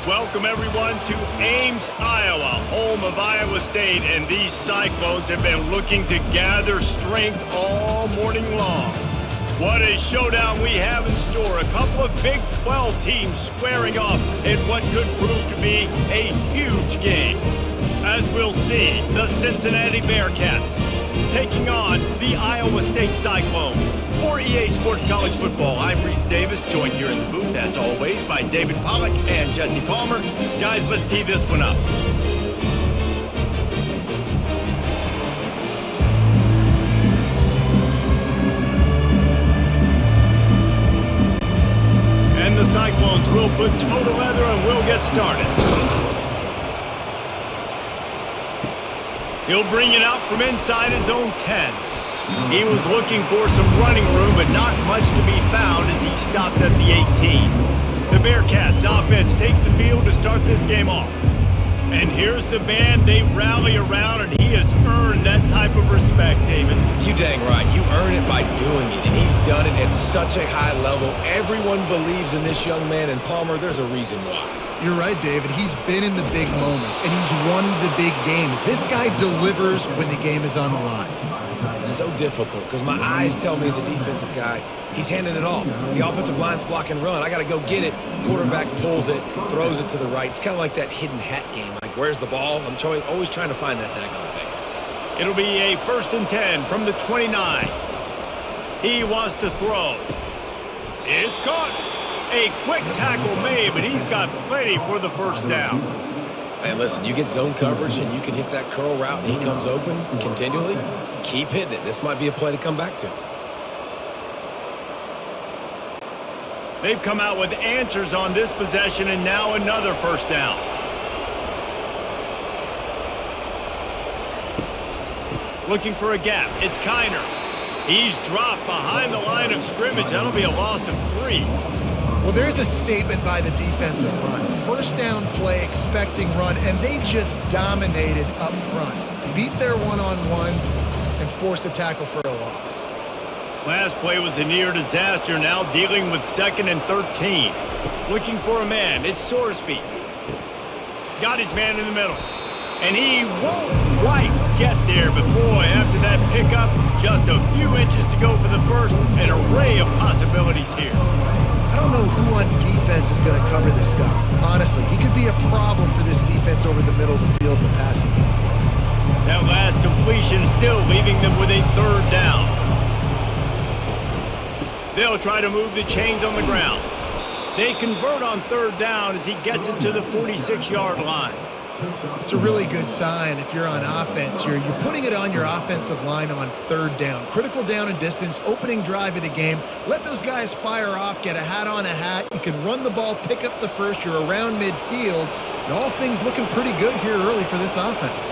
Welcome, everyone, to Ames, Iowa, home of Iowa State, and these Cyclones have been looking to gather strength all morning long. What a showdown we have in store. A couple of Big 12 teams squaring off in what could prove to be a huge game. As we'll see, the Cincinnati Bearcats taking on the Iowa State Cyclones. For EA Sports College Football, I'm Reese Davis, joined here in the booth, as always, by David Pollack and Jesse Palmer. Guys, let's tee this one up. And the Cyclones will put toe to leather and we'll get started. He'll bring it out from inside his own 10. He was looking for some running room, but not much to be found as he stopped at the 18. The Bearcats offense takes the field to start this game off. And here's the man they rally around, and he has earned that type of respect, David. You dang right. You earn it by doing it, and he's done it at such a high level. Everyone believes in this young man, and Palmer, there's a reason why. You're right, David. He's been in the big moments, and he's won the big games. This guy delivers when the game is on the line. So difficult because my eyes tell me as a defensive guy, he's handing it off. The offensive line's block and run. I got to go get it. Quarterback pulls it, throws it to the right. It's kind of like that hidden hat game. Like, where's the ball? I'm always trying to find that daggone thing. It'll be a 1st and 10 from the 29. He wants to throw. It's caught. A quick tackle made, but he's got plenty for the first down. Man, listen, you get zone coverage and you can hit that curl route and he comes open continually. Keep hitting it. This might be a play to come back to. They've come out with answers on this possession, and now another first down. Looking for a gap. It's Kiner. He's dropped behind the line of scrimmage. That'll be a loss of 3. Well, there's a statement by the defensive line. First down play, expecting run, and they just dominated up front. Beat their one-on-ones and forced a tackle for a loss. Last play was a near disaster, now dealing with 2nd and 13. Looking for a man. It's Sorsby. Got his man in the middle. And he won't quite get there, but boy, after that pickup, just a few inches to go for the first. An array of possibilities here. I don't know who on defense is going to cover this guy. Honestly, he could be a problem for this defense over the middle of the field in the passing game. That last completion still leaving them with a 3rd down. They'll try to move the chains on the ground. They convert on 3rd down as he gets it to the 46-yard line. It's a really good sign if you're on offense. You're putting it on your offensive line on 3rd down. Critical down and distance, opening drive of the game. Let those guys fire off, get a hat on a hat. You can run the ball, pick up the first. You're around midfield. And all things looking pretty good here early for this offense.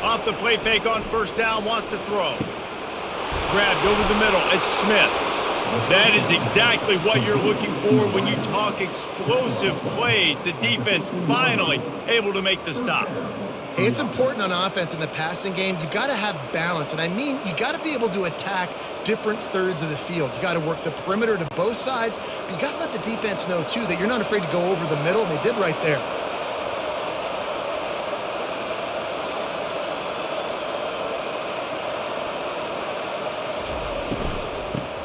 Off the play fake on 1st down, wants to throw. Grabbed over the middle. It's Smith. That is exactly what you're looking for when you talk explosive plays. The defense finally able to make the stop. Hey, it's important on offense in the passing game. You've got to have balance. And I mean, you got to be able to attack different thirds of the field. You got to work the perimeter to both sides. But you got to let the defense know, too, that you're not afraid to go over the middle. And they did right there.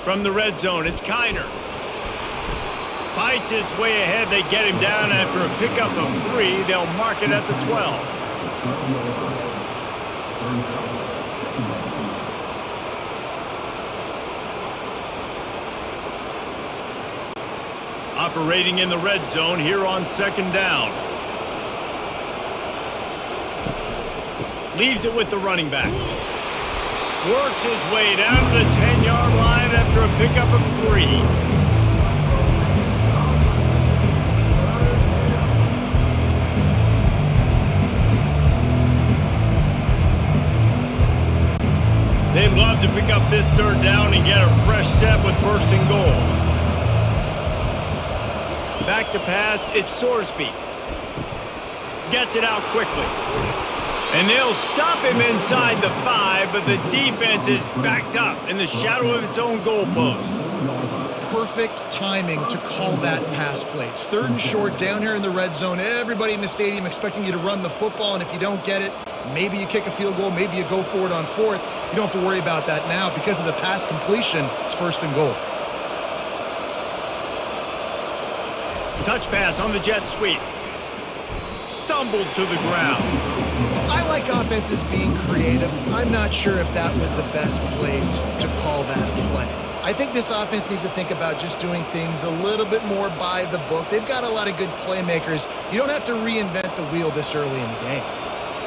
From the red zone, it's Kiner. Fights his way ahead. They get him down after a pickup of 3. They'll mark it at the 12. Operating in the red zone here on 2nd down. Leaves it with the running back. Works his way down to the 10-yard line after a pickup of 3. They'd love to pick up this 3rd down and get a fresh set with 1st and goal. Back to pass, it's Sorsby. Gets it out quickly. And they'll stop him inside the 5, but the defense is backed up in the shadow of its own goalpost. perfect timing to call that pass play. It's 3rd and short down here in the red zone. Everybody in the stadium expecting you to run the football, and if you don't get it, maybe you kick a field goal, maybe you go for it on 4th. You don't have to worry about that now. Because of the pass completion, it's 1st and goal. Touch pass on the jet sweep. Stumbled to the ground. I like offenses being creative. I'm not sure if that was the best place to call that play. I think this offense needs to think about just doing things a little bit more by the book. They've got a lot of good playmakers. You don't have to reinvent the wheel this early in the game.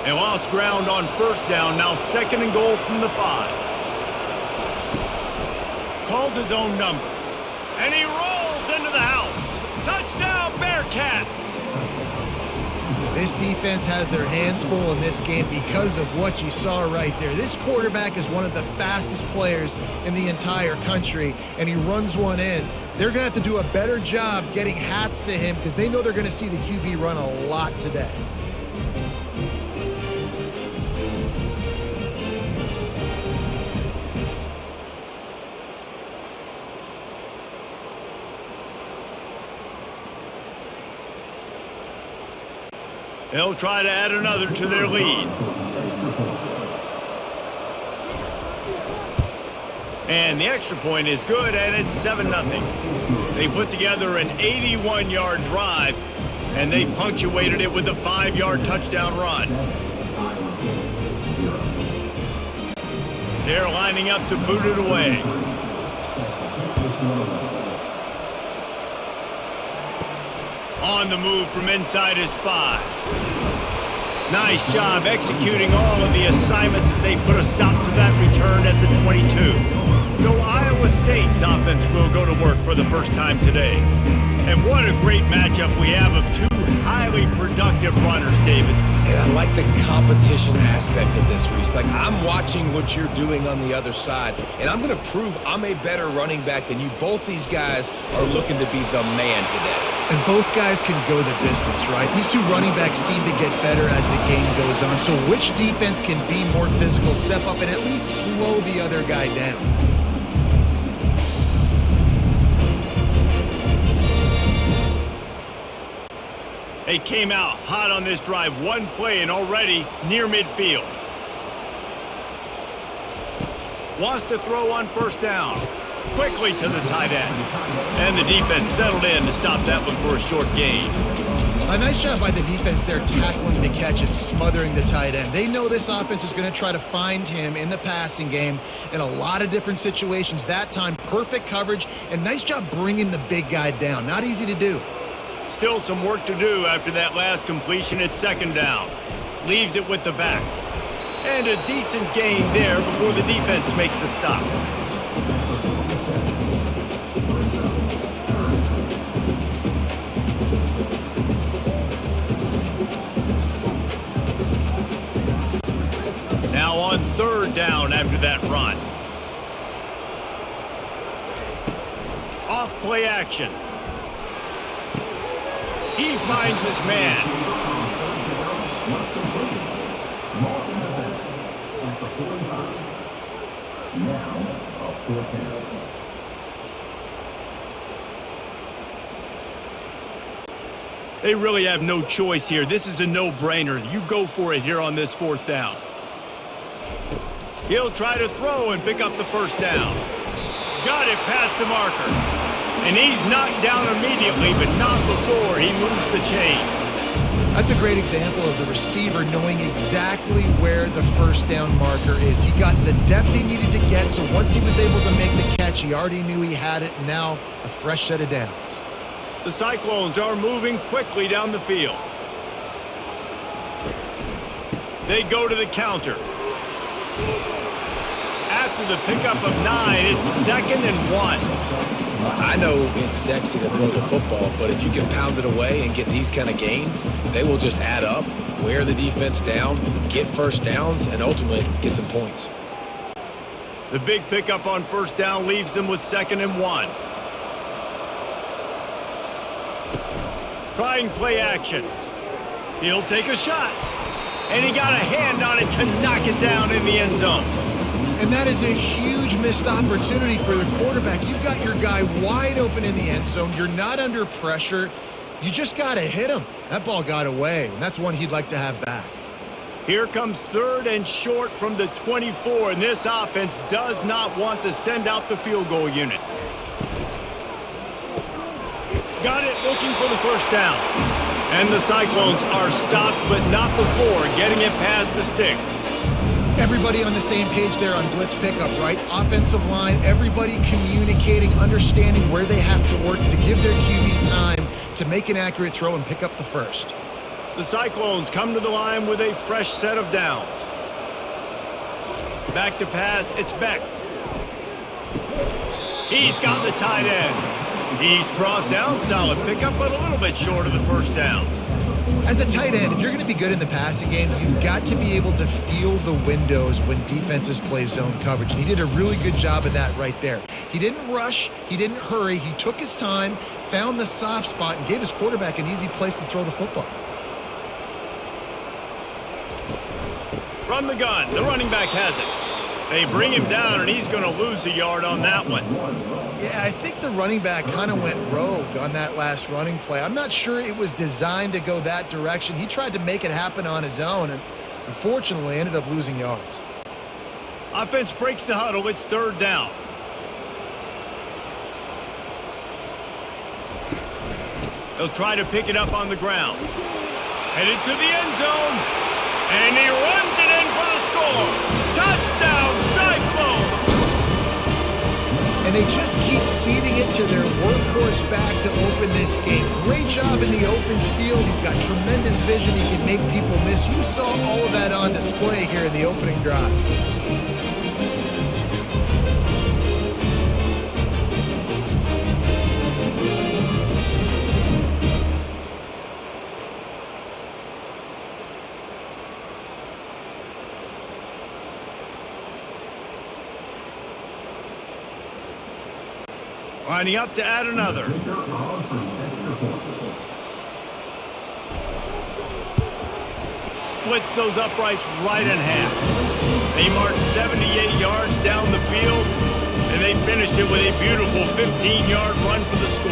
They lost ground on 1st down. Now 2nd and goal from the 5. Calls his own number. And he rolls into the house. Touchdown, Bearcats! This defense has their hands full in this game because of what you saw right there. This quarterback is one of the fastest players in the entire country, and he runs one in. They're going to have to do a better job getting hats to him because they know they're going to see the QB run a lot today. They'll try to add another to their lead. And the extra point is good, and it's 7-0. They put together an 81-yard drive, and they punctuated it with a 5-yard touchdown run. They're lining up to boot it away. On the move from inside his 5. Nice job executing all of the assignments as they put a stop to that return at the 22. So Iowa State's offense will go to work for the first time today. And what a great matchup we have of 2 highly productive runners, David. And I like the competition aspect of this, Reese. Like, I'm watching what you're doing on the other side, and I'm going to prove I'm a better running back than you. Both these guys are looking to be the man today. And both guys can go the distance, right? These 2 running backs seem to get better as the game goes on. So which defense can be more physical, step up, and at least slow the other guy down? They came out hot on this drive. 1 play and already near midfield. Wants to throw on 1st down. Quickly to the tight end. And the defense settled in to stop that one for a short gain. A nice job by the defense there tackling the catch and smothering the tight end. They know this offense is going to try to find him in the passing game in a lot of different situations. That time, perfect coverage and nice job bringing the big guy down. Not easy to do. Still some work to do after that last completion at 2nd down. Leaves it with the back. And a decent gain there before the defense makes the stop. Now on 3rd down after that run. Off play action. He finds his man. They really have no choice here. This is a no-brainer. You go for it here on this 4th down. He'll try to throw and pick up the 1st down. Got it past the marker. And he's knocked down immediately, but not before he moves the chains. That's a great example of the receiver knowing exactly where the 1st down marker is. He got the depth he needed to get, so once he was able to make the catch, he already knew he had it. Now, a fresh set of downs. The Cyclones are moving quickly down the field. They go to the counter. After the pickup of 9, it's 2nd and 1. I know it's sexy to throw the football, but if you can pound it away and get these kind of gains, they will just add up, wear the defense down, get 1st downs, and ultimately get some points. The big pickup on 1st down leaves them with 2nd and 1. Trying play action. He'll take a shot. And he got a hand on it to knock it down in the end zone. And that is a huge missed opportunity for the quarterback. You've got your guy wide open in the end zone. You're not under pressure. You just got to hit him. That ball got away, and that's one he'd like to have back. Here comes 3rd and short from the 24, and this offense does not want to send out the field goal unit. Got it, looking for the first down. And the Cyclones are stopped, but not before getting it past the sticks. Everybody on the same page there on blitz pickup, right? Offensive line, everybody communicating, understanding where they have to work to give their QB time to make an accurate throw and pick up the first. The Cyclones come to the line with a fresh set of downs. Back to pass, it's Beck. He's got the tight end. He's brought down, solid pickup, but a little bit short of the first down. As a tight end, if you're going to be good in the passing game, you've got to be able to feel the windows when defenses play zone coverage. And he did a really good job of that right there. He didn't rush. He didn't hurry. He took his time, found the soft spot, and gave his quarterback an easy place to throw the football. From the gun, the running back has it. They bring him down, and he's going to lose a yard on that one. Yeah, I think the running back kind of went rogue on that last running play. I'm not sure it was designed to go that direction. He tried to make it happen on his own, and unfortunately ended up losing yards. Offense breaks the huddle. It's 3rd down. They'll try to pick it up on the ground. Headed to the end zone. And he runs it in for the score. Touchdown, Cyclone! And they just keep feeding it to their workhorse back to open this game. Great job in the open field. He's got tremendous vision. He can make people miss. You saw all of that on display here in the opening drive. Lining up to add another. Splits those uprights right in half. They marched 78 yards down the field, and they finished it with a beautiful 15-yard run for the score.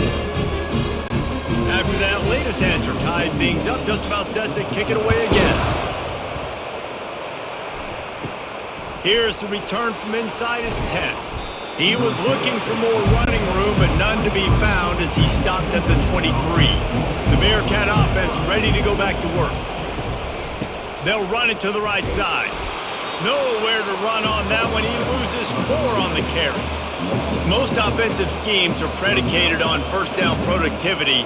After that latest answer tied things up, just about set to kick it away again. Here's the return from inside his 10. He was looking for more running room, but none to be found as he stopped at the 23. The Bearcat offense ready to go back to work. They'll run it to the right side. Nowhere to run on that one. He loses 4 on the carry. Most offensive schemes are predicated on first down productivity.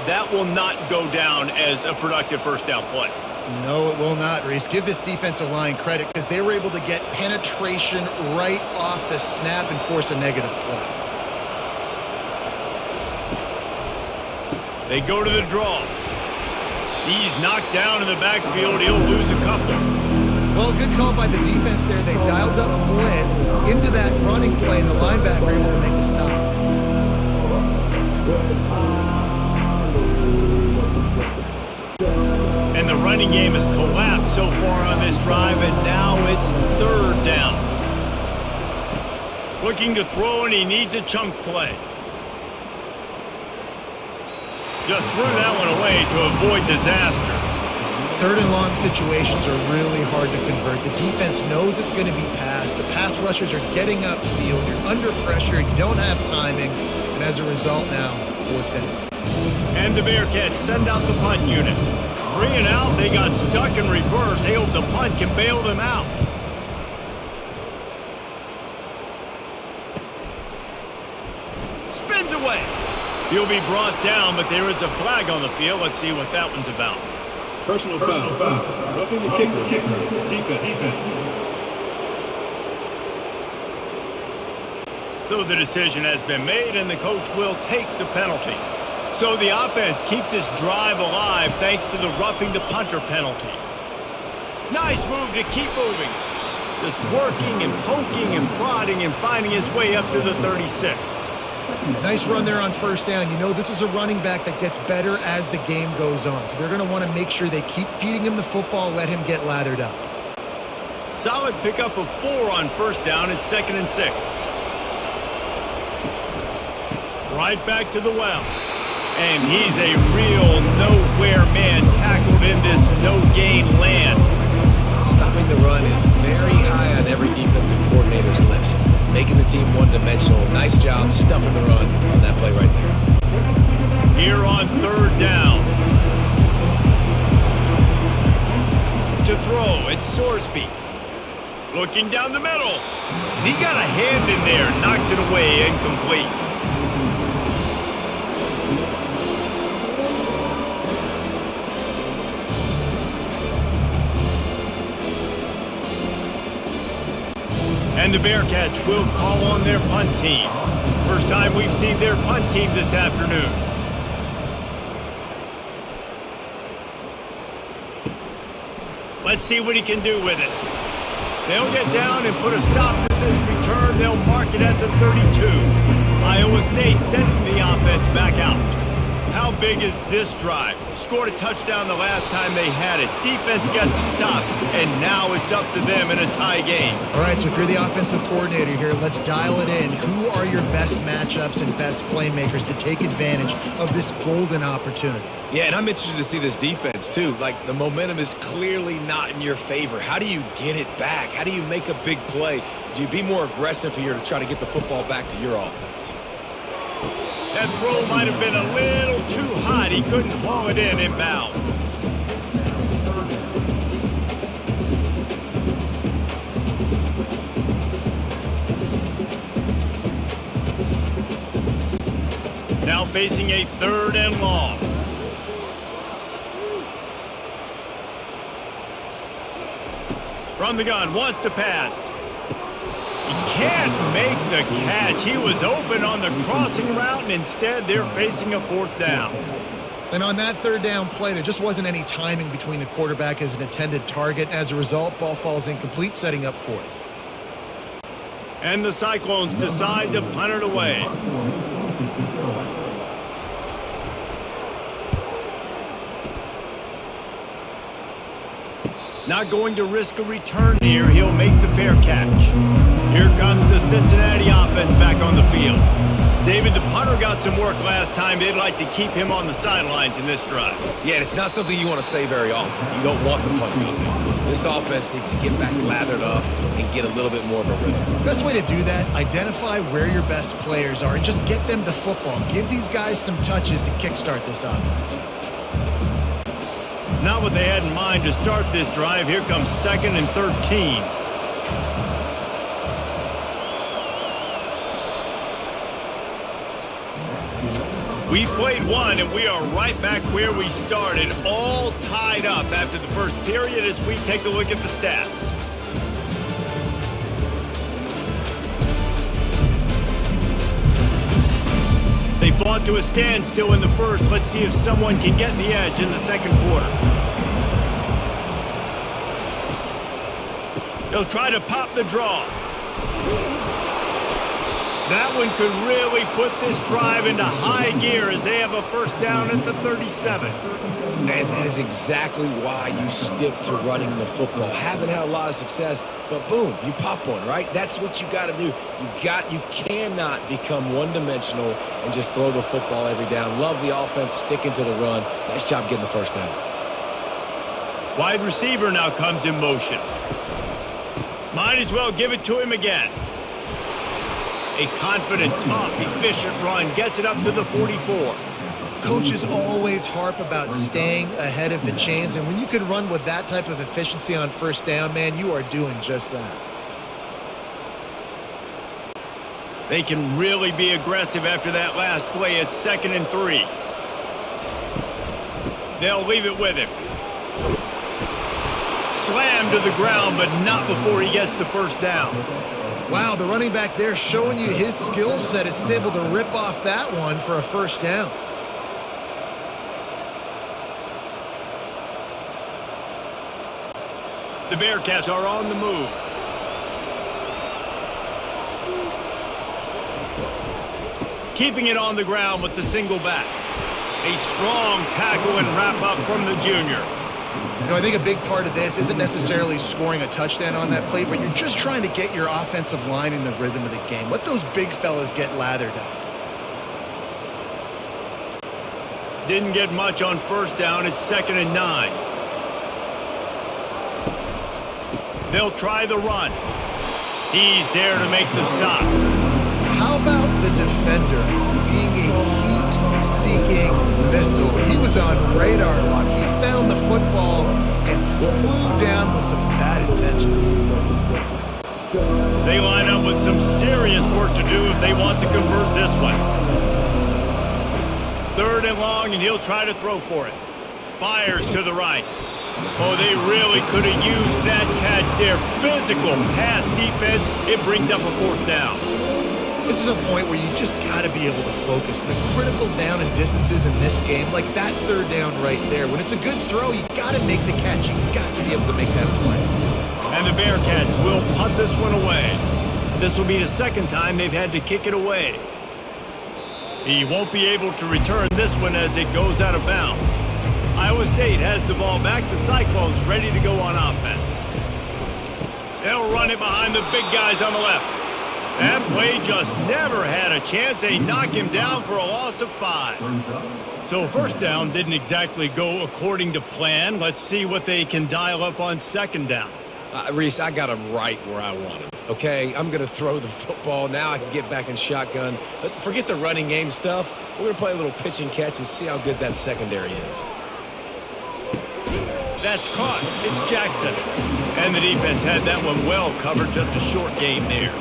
That will not go down as a productive first down play. No, it will not, Reese. Give this defensive line credit because they were able to get penetration right off the snap and force a negative play. They go to the draw. He's knocked down in the backfield. He'll lose a couple. Well, good call by the defense there. They dialed up blitz into that running play, and the linebacker able to make the stop. And the running game has collapsed so far on this drive, and now it's 3rd down. Looking to throw, and he needs a chunk play. Just threw that one away to avoid disaster. 3rd and long situations are really hard to convert. The defense knows it's going to be passed. The pass rushers are getting upfield. You're under pressure. You don't have timing. And as a result now, 4th down. And the Bearcats send out the punt unit. 3 and out, they got stuck in reverse. They hope the punt can bail them out. Spins away. He'll be brought down, but there is a flag on the field. Let's see what that one's about. Personal foul. Roughing the kicker. Defense. So the decision has been made, and the coach will take the penalty. So the offense keeps this drive alive thanks to the roughing the punter penalty. Nice move to keep moving. Just working and poking and prodding and finding his way up to the 36. Nice run there on 1st down. You know, this is a running back that gets better as the game goes on. So they're going to want to make sure they keep feeding him the football, let him get lathered up. solid pickup of 4 on first down at 2nd and 6. Right back to the well. And he's a real nowhere man tackled in this no-gain land. Stopping the run is very high on every defensive coordinator's list. Making the team one-dimensional. Nice job stuffing the run on that play right there. Here on 3rd down. To throw, it's Sorsby. Looking down the middle. He got a hand in there, knocks it away, incomplete. And the Bearcats will call on their punt team. First time we've seen their punt team this afternoon. Let's see what he can do with it. They'll get down and put a stop to this return. They'll mark it at the 32. Iowa State sending the offense back out. How big is this drive? Scored a touchdown the last time they had it. Defense gets a stop, and now it's up to them in a tie game. All right, so if you're the offensive coordinator here, let's dial it in. Who are your best matchups and best playmakers to take advantage of this golden opportunity? Yeah, and I'm interested to see this defense, too. Like, the momentum is clearly not in your favor. How do you get it back? How do you make a big play? Do you be more aggressive here to try to get the football back to your offense? That throw might have been a little too hot. He couldn't haul it in inbounds. Now facing a 3rd and long. From the gun, wants to pass. He can't make the catch. He was open on the crossing route, and instead they're facing a 4th down. And on that 3rd down play, there just wasn't any timing between the quarterback as an intended target. As a result, ball falls incomplete, setting up 4th. And the Cyclones decide to punt it away. Not going to risk a return here. He'll make the fair catch. Here comes the Cincinnati offense back on the field. David, the punter got some work last time. They'd like to keep him on the sidelines in this drive. Yeah, it's not something you want to say very often. You don't want the punter out there. This offense needs to get back lathered up and get a little bit more of a rhythm. Best way to do that, identify where your best players are and just get them the football. Give these guys some touches to kickstart this offense. Not what they had in mind to start this drive. Here comes 2nd and 13. We've played one, and we are right back where we started, all tied up after the first period as we take a look at the stats. They fought to a standstill in the first. Let's see if someone can get the edge in the 2nd quarter. They'll try to pop the draw. That one could really put this drive into high gear as they have a 1st down at the 37. And that is exactly why you stick to running the football. Haven't had a lot of success, but boom, you pop one, right? That's what you got to do. You cannot become one-dimensional and just throw the football every down. Love the offense, sticking to the run. Nice job getting the 1st down. Wide receiver now comes in motion. Might as well give it to him again. A confident, tough, efficient run gets it up to the 44. Coaches always harp about staying ahead of the chains, and when you can run with that type of efficiency on 1st down, man, you are doing just that. They can really be aggressive after that last play at 2nd and 3. They'll leave it with him. Slammed to the ground, but not before he gets the 1st down. Wow, the running back there showing you his skill set as he's able to rip off that one for a 1st down. The Bearcats are on the move. Keeping it on the ground with the single back. A strong tackle and wrap up from the junior. You know, I think a big part of this isn't necessarily scoring a touchdown on that play, but you're just trying to get your offensive line in the rhythm of the game. Let those big fellas get lathered up. Didn't get much on first down. It's 2nd and 9. They'll try the run. He's there to make the stop. How about the defender being a heat-seeking missile? He was on radar lock. He found the football and flew down with some bad intentions. They line up with some serious work to do if they want to convert this one. 3rd and long, and he'll try to throw for it. Fires to the right. Oh, they really could have used that catch there. Physical pass defense. It brings up a 4th down. This is a point where you just got to be able to focus. The critical down and distances in this game, like that 3rd down right there. When it's a good throw, you got to make the catch. You got to be able to make that play. And the Bearcats will punt this one away. This will be the 2nd time they've had to kick it away. He won't be able to return this one as it goes out of bounds. Iowa State has the ball back. The Cyclones ready to go on offense. They'll run it behind the big guys on the left. That play just never had a chance. They knock him down for a loss of 5. So 1st down didn't exactly go according to plan. Let's see what they can dial up on 2nd down. Reese, I got him right where I want him. Okay, I'm going to throw the football. Now I can get back in shotgun. Let's forget the running game stuff. We're going to play a little pitch and catch and see how good that secondary is. That's caught. It's Jackson. And the defense had that one well covered. Just a short game there.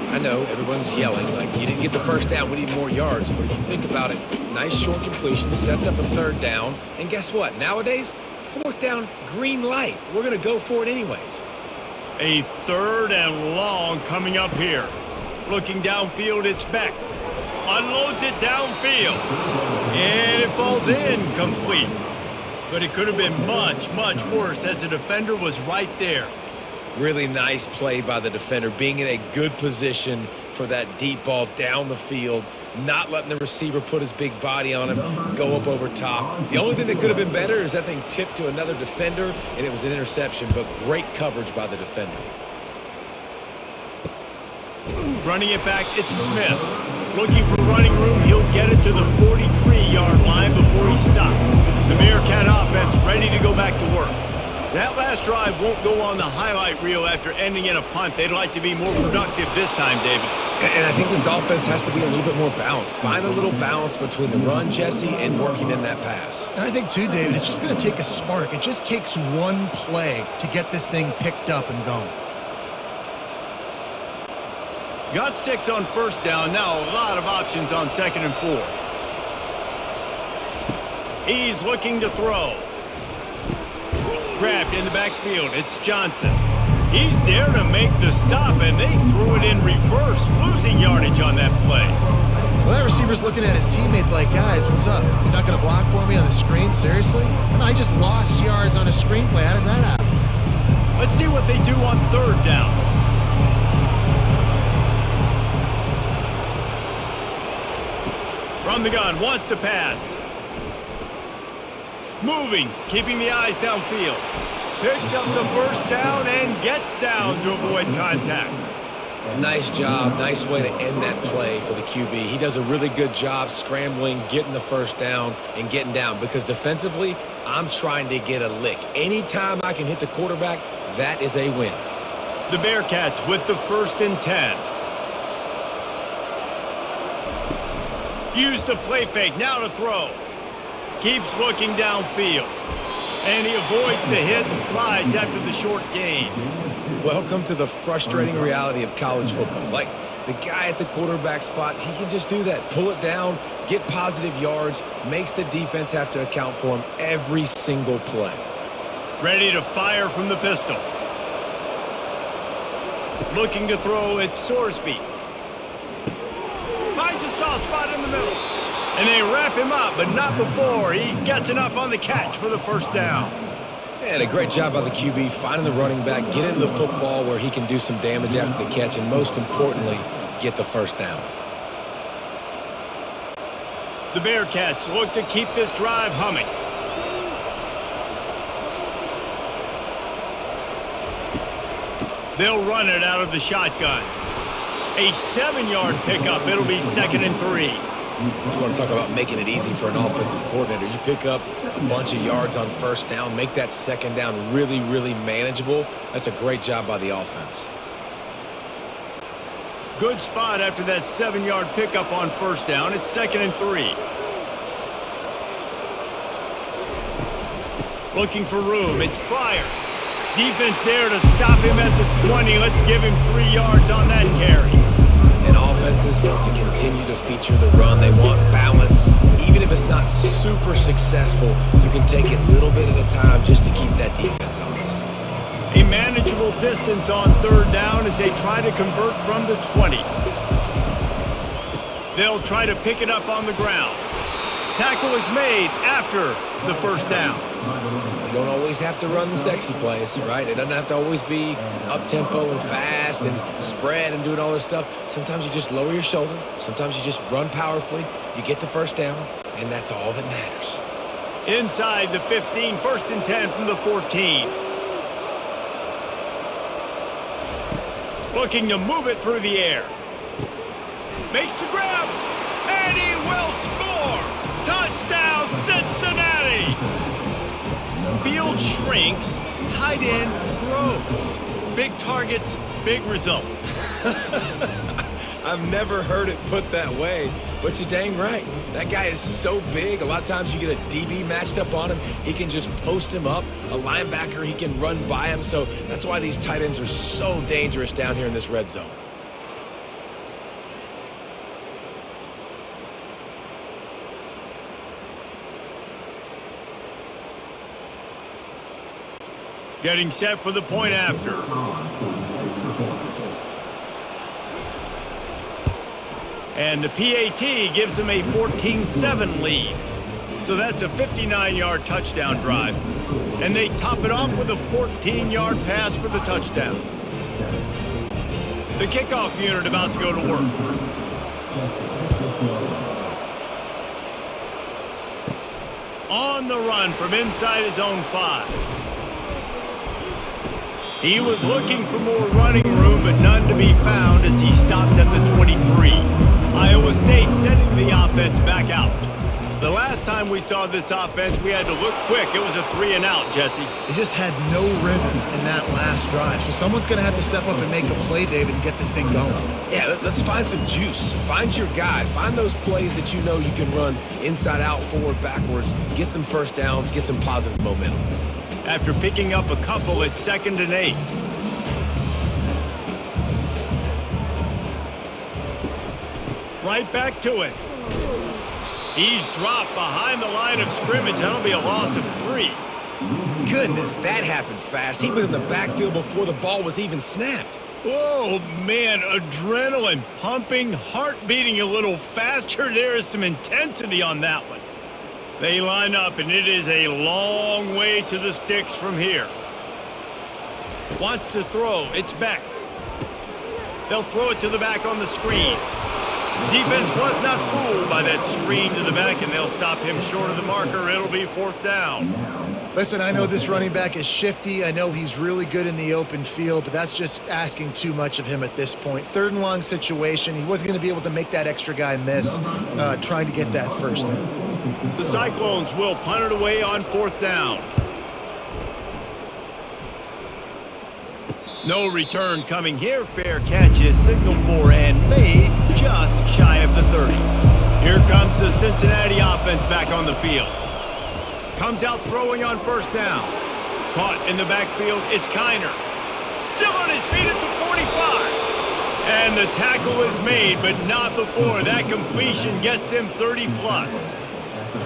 I know everyone's yelling like you didn't get the 1st down. We need more yards. But if you think about it, nice short completion sets up a 3rd down. And guess what? Nowadays, 4th down, green light. We're going to go for it anyways. A 3rd and long coming up here. Looking downfield, it's Beck. Unloads it downfield. And it falls incomplete. But it could have been much, much worse as the defender was right there. Really nice play by the defender, being in a good position for that deep ball down the field, not letting the receiver put his big body on him, go up over top. The only thing that could have been better is that thing tipped to another defender, and it was an interception, but great coverage by the defender. Running it back, it's Smith. Looking for running room, he'll get it to the 43-yard line before he stopped. The Bearcat offense ready to go back to work. That last drive won't go on the highlight reel after ending in a punt. They'd like to be more productive this time, David. And I think this offense has to be a little bit more balanced. Find a little balance between the run, Jesse, and working in that pass. And I think, too, David, it's just going to take a spark. It just takes one play to get this thing picked up and going. Got 6 on 1st down. Now a lot of options on 2nd and 4. He's looking to throw. Grabbed in the backfield. It's Johnson. He's there to make the stop, and they threw it in reverse, losing yardage on that play. Well, that receiver's looking at his teammates like, guys, what's up? You're not going to block for me on the screen? Seriously? I just lost yards on a screenplay. How does that happen? Let's see what they do on 3rd down. From the gun, wants to pass. Moving, keeping the eyes downfield. Picks up the 1st down and gets down to avoid contact. Nice job. Nice way to end that play for the QB. He does a really good job scrambling, getting the 1st down, and getting down. Because defensively, I'm trying to get a lick. Anytime I can hit the quarterback, that is a win. The Bearcats with the 1st and 10. Use the play fake, now to throw. Keeps looking downfield. And he avoids the hit and slides after the short gain. Welcome to the frustrating reality of college football. Like, the guy at the quarterback spot, he can just do that. Pull it down, get positive yards, makes the defense have to account for him every single play. Ready to fire from the pistol. Looking to throw, it's Sorsby. Finds a soft spot in the middle. And they wrap him up, but not before he gets enough on the catch for the 1st down. And a great job by the QB, finding the running back, get into the football where he can do some damage after the catch, and most importantly, get the 1st down. The Bearcats look to keep this drive humming. They'll run it out of the shotgun. A 7-yard pickup. It'll be 2nd and 3. You want to talk about making it easy for an offensive coordinator. You pick up a bunch of yards on first down, make that second down really, really manageable. That's a great job by the offense. Good spot after that 7-yard pickup on first down. It's 2nd and 3. Looking for room. It's Pryor. Defense there to stop him at the 20. Let's give him 3 yards on that carry. And offenses want to continue to feature the run. They want balance. Even if it's not super successful, you can take it little bit at a time just to keep that defense honest. A manageable distance on third down as they try to convert from the 20. They'll try to pick it up on the ground. Tackle is made after the first down. You don't always have to run the sexy plays, right? It doesn't have to always be up-tempo and fast and spread and doing all this stuff. Sometimes you just lower your shoulder. Sometimes you just run powerfully. You get the first down, and that's all that matters. Inside the 15, 1st and 10 from the 14. Looking to move it through the air. Makes the grab, and he will score! Touchdown, Cincinnati! Field shrinks, tight end grows. Big targets, big results. I've never heard it put that way, but you're dang right. That guy is so big, a lot of times you get a DB matched up on him. He can just post him up. A linebacker, he can run by him. So that's why these tight ends are so dangerous down here in this red zone. Getting set for the point after. And the PAT gives them a 14-7 lead. So that's a 59-yard touchdown drive. And they top it off with a 14-yard pass for the touchdown. The kickoff unit about to go to work. On the run from inside his own 5. He was looking for more running room, but none to be found as he stopped at the 23. Iowa State sending the offense back out. The last time we saw this offense, we had to look quick. It was a 3-and-out, Jesse. They just had no rhythm in that last drive. So someone's going to have to step up and make a play, David, and get this thing going. Yeah, let's find some juice. Find your guy. Find those plays that you know you can run inside out, forward, backwards. Get some first downs. Get some positive momentum. After picking up a couple, it's 2nd and 8. Right back to it. He's dropped behind the line of scrimmage. That'll be a loss of 3. Goodness, that happened fast. He was in the backfield before the ball was even snapped. Oh, man, adrenaline pumping, heart beating a little faster. There is some intensity on that one. They line up, and it is a long way to the sticks from here. Wants to throw. It's back. They'll throw it to the back on the screen. Defense was not fooled by that screen to the back, and they'll stop him short of the marker. It'll be 4th down. Listen, I know this running back is shifty. I know he's really good in the open field, but that's just asking too much of him at this point. 3rd and long situation. He wasn't going to be able to make that extra guy miss trying to get that first down. The Cyclones will punt it away on 4th down. No return coming here. Fair catch is signaled for and made just shy of the 30. Here comes the Cincinnati offense back on the field. Comes out throwing on first down. Caught in the backfield, it's Kiner. Still on his feet at the 45. And the tackle is made, but not before. That completion gets them 30+.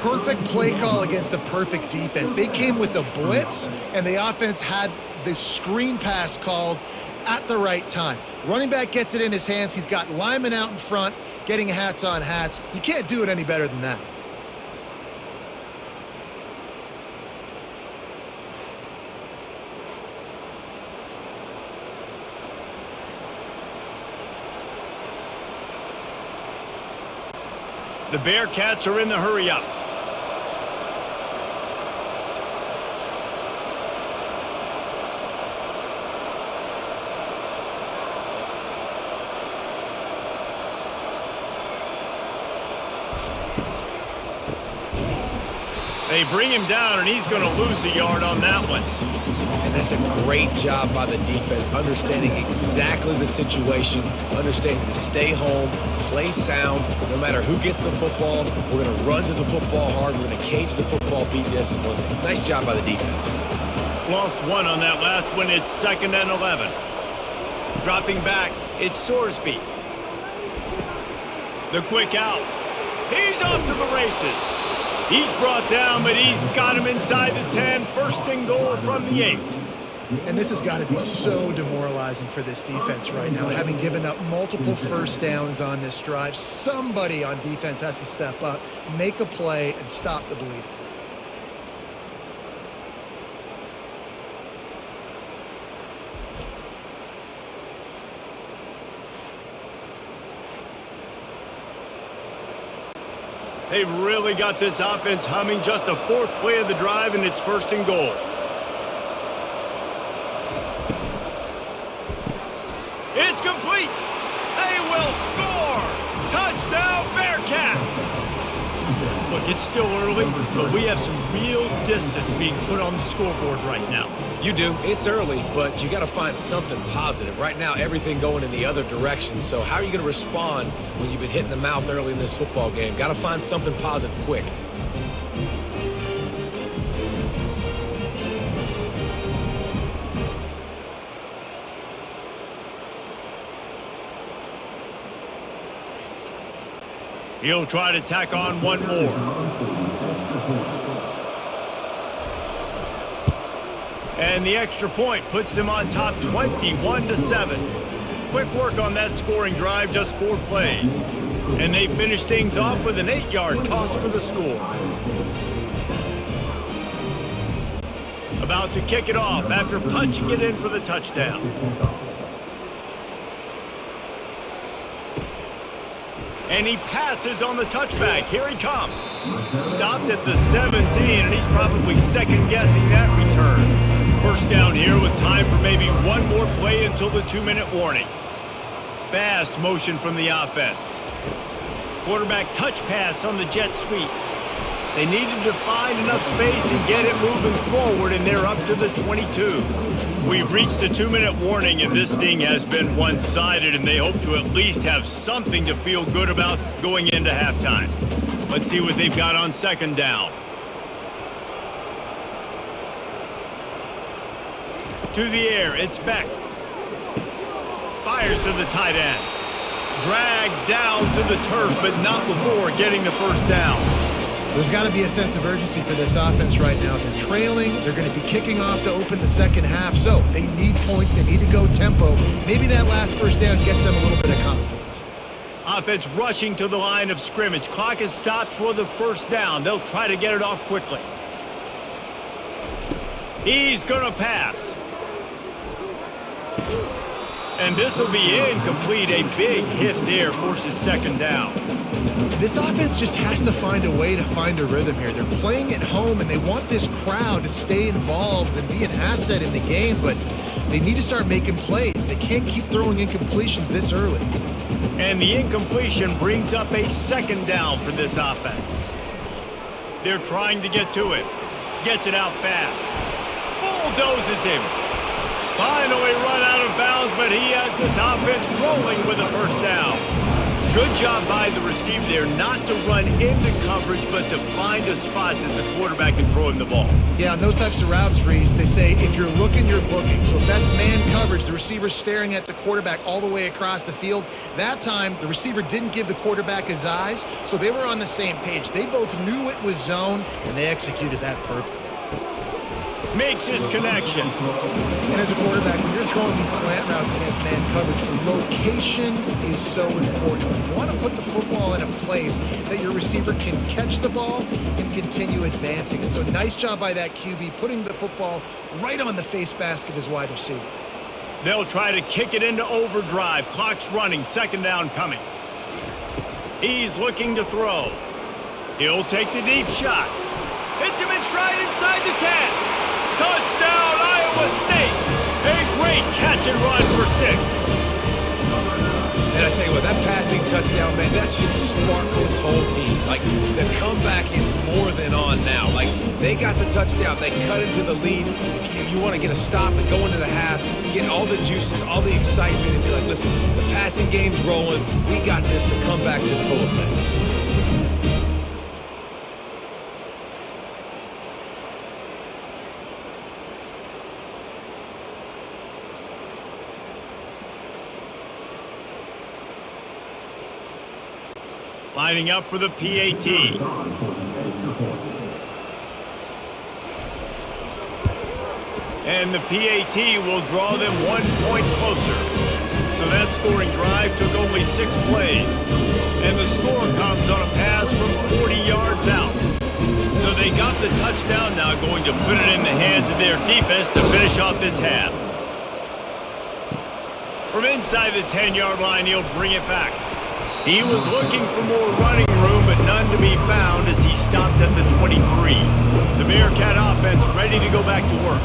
Perfect play call against the perfect defense. They came with a blitz, and the offense had the screen pass called at the right time. Running back gets it in his hands. He's got linemen out in front, getting hats on hats. You can't do it any better than that. The Bearcats are in the hurry-up. They bring him down, and he's going to lose a yard on that one. And that's a great job by the defense, understanding exactly the situation, understanding to stay home, play sound. No matter who gets the football, we're going to run to the football hard. We're going to cage the football, be disciplined. Nice job by the defense. Lost one on that last one. It's 2nd and 11. Dropping back, it's Sorsby. The quick out. He's off to the races. He's brought down, but he's got him inside the 10. 1st and goal from the 8. And this has got to be so demoralizing for this defense right now, having given up multiple first downs on this drive. Somebody on defense has to step up, make a play, and stop the bleeding. They've really got this offense humming. Just the 4th play of the drive, and it's 1st and goal. It's complete. They will score. Touchdown, Bearcats. Look, it's still early, but we have some real distance being put on the scoreboard right now. You do. It's early, but you got to find something positive. Right now, everything going in the other direction. So how are you going to respond when you've been hit in the mouth early in this football game? Got to find something positive quick. He'll try to tack on one more. And the extra point puts them on top 21-7. Quick work on that scoring drive, just 4 plays. And they finish things off with an 8-yard toss for the score. About to kick it off after punching it in for the touchdown. And he passes on the touchback. Here he comes. Stopped at the 17, and he's probably second-guessing that return. 1st down here with time for maybe one more play until the 2-minute warning. Fast motion from the offense. Quarterback touch pass on the jet sweep. They needed to find enough space and get it moving forward, and they're up to the 22. We've reached the 2-minute warning, and this thing has been one-sided, and they hope to at least have something to feel good about going into halftime. Let's see what they've got on 2nd down. To the air, it's Beck. Fires to the tight end. Dragged down to the turf, but not before getting the 1st down. There's got to be a sense of urgency for this offense right now. They're trailing. They're going to be kicking off to open the 2nd half, so they need points. They need to go tempo. Maybe that last 1st down gets them a little bit of confidence. Offense rushing to the line of scrimmage. Clock is stopped for the 1st down. They'll try to get it off quickly. He's going to pass. And this will be incomplete. A big hit there forces 2nd down. This offense just has to find a way to find a rhythm here. They're playing at home, and they want this crowd to stay involved and be an asset in the game, but they need to start making plays. They can't keep throwing incompletions this early. And the incompletion brings up a 2nd down for this offense. They're trying to get to it. Gets it out fast. Bulldozes him. Finally run out of bounds, but he has this offense rolling with a 1st down. Good job by the receiver there not to run into coverage, but to find a spot that the quarterback can throw him the ball. Yeah, on those types of routes, Reese, they say if you're looking, you're booking. So if that's man coverage, the receiver's staring at the quarterback all the way across the field. That time, the receiver didn't give the quarterback his eyes, so they were on the same page. They both knew it was zone, and they executed that perfectly. Makes his connection. And as a quarterback, when you're throwing these slant routes against man coverage, location is so important. You want to put the football in a place that your receiver can catch the ball and continue advancing. And so nice job by that QB putting the football right on the face mask of his wide receiver. They'll try to kick it into overdrive. Clock's running. 2nd down coming. He's looking to throw. He'll take the deep shot. Hits him in stride inside the 10. Touchdown, Iowa State. A great catch and run for 6. And I tell you what, that passing touchdown, man, that should spark this whole team. Like, the comeback is more than on now. Like, they got the touchdown. They cut into the lead. You want to get a stop and go into the half, get all the juices, all the excitement, and be like, listen, the passing game's rolling. We got this. The comeback's in full effect. Lining up for the PAT. And the PAT will draw them 1 point closer. So that scoring drive took only 6 plays. And the score comes on a pass from 40 yards out. So they got the touchdown, now going to put it in the hands of their defense to finish off this half. From inside the 10-yard line, he'll bring it back. He was looking for more running room, but none to be found as he stopped at the 23. The Bearcat offense ready to go back to work.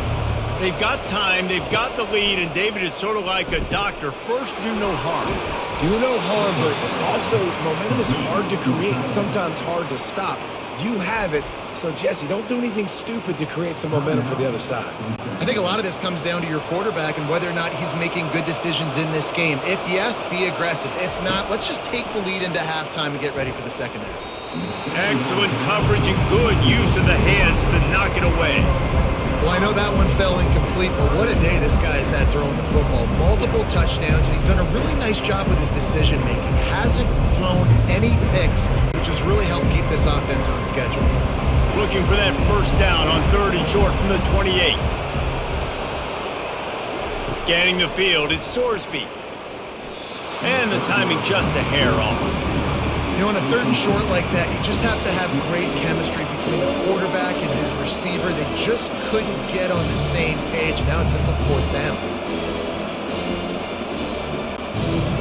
They've got time, they've got the lead, and David is sort of like a doctor. First, do no harm. Do no harm, but also momentum is hard to create and sometimes hard to stop. You have it, so Jesse, don't do anything stupid to create some momentum for the other side. I think a lot of this comes down to your quarterback and whether or not he's making good decisions in this game. If yes, be aggressive. If not, let's just take the lead into halftime and get ready for the second half. Excellent coverage and good use of the hands to knock it away. Well, I know that one fell incomplete, but what a day this guy's had throwing the football. Multiple touchdowns, and he's done a really nice job with his decision-making. Hasn't thrown any picks, which has really helped keep this offense on schedule. Looking for that first down on 3rd and short from the 28. Scanning the field, it's Sorsby. And the timing just a hair off. You know, on a 3rd and short like that, you just have to have great chemistry between the quarterback and his receiver. They just couldn't get on the same page. Now it's up 4th down.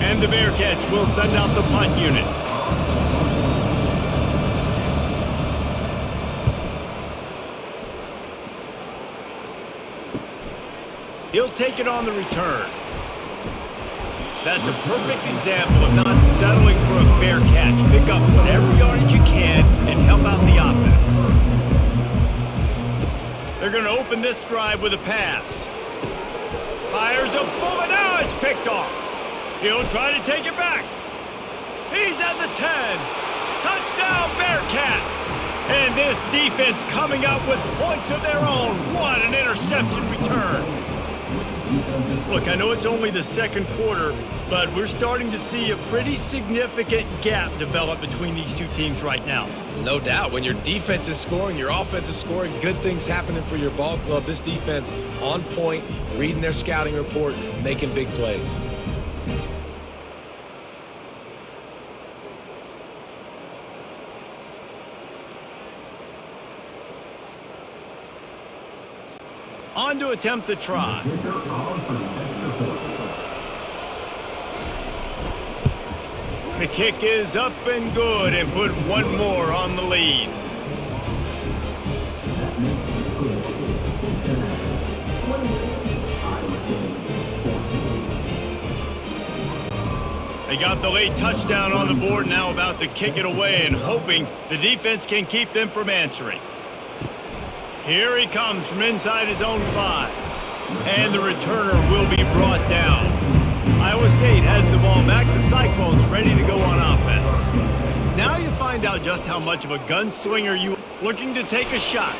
And the Bearcats will send out the punt unit. He'll take it on the return. That's a perfect example of not settling for a fair catch. Pick up whatever yardage you can and help out the offense. They're going to open this drive with a pass. Fires a bullet. Now it's picked off. He'll try to take it back. He's at the 10. Touchdown, Bearcats. And this defense coming up with points of their own. What an interception return. Look, I know it's only the second quarter, but we're starting to see a pretty significant gap develop between these two teams right now. No doubt. When your defense is scoring, your offense is scoring, good things happening for your ball club. This defense on point, reading their scouting report, making big plays. On to attempt the try. The kick is up and good and put one more on the lead. They got the late touchdown on the board, now about to kick it away and hoping the defense can keep them from answering. Here he comes from inside his own 5. And the returner will be brought down. Iowa State has the ball back. The Cyclones ready to go on offense. Now you find out just how much of a gunslinger you are, looking to take a shot.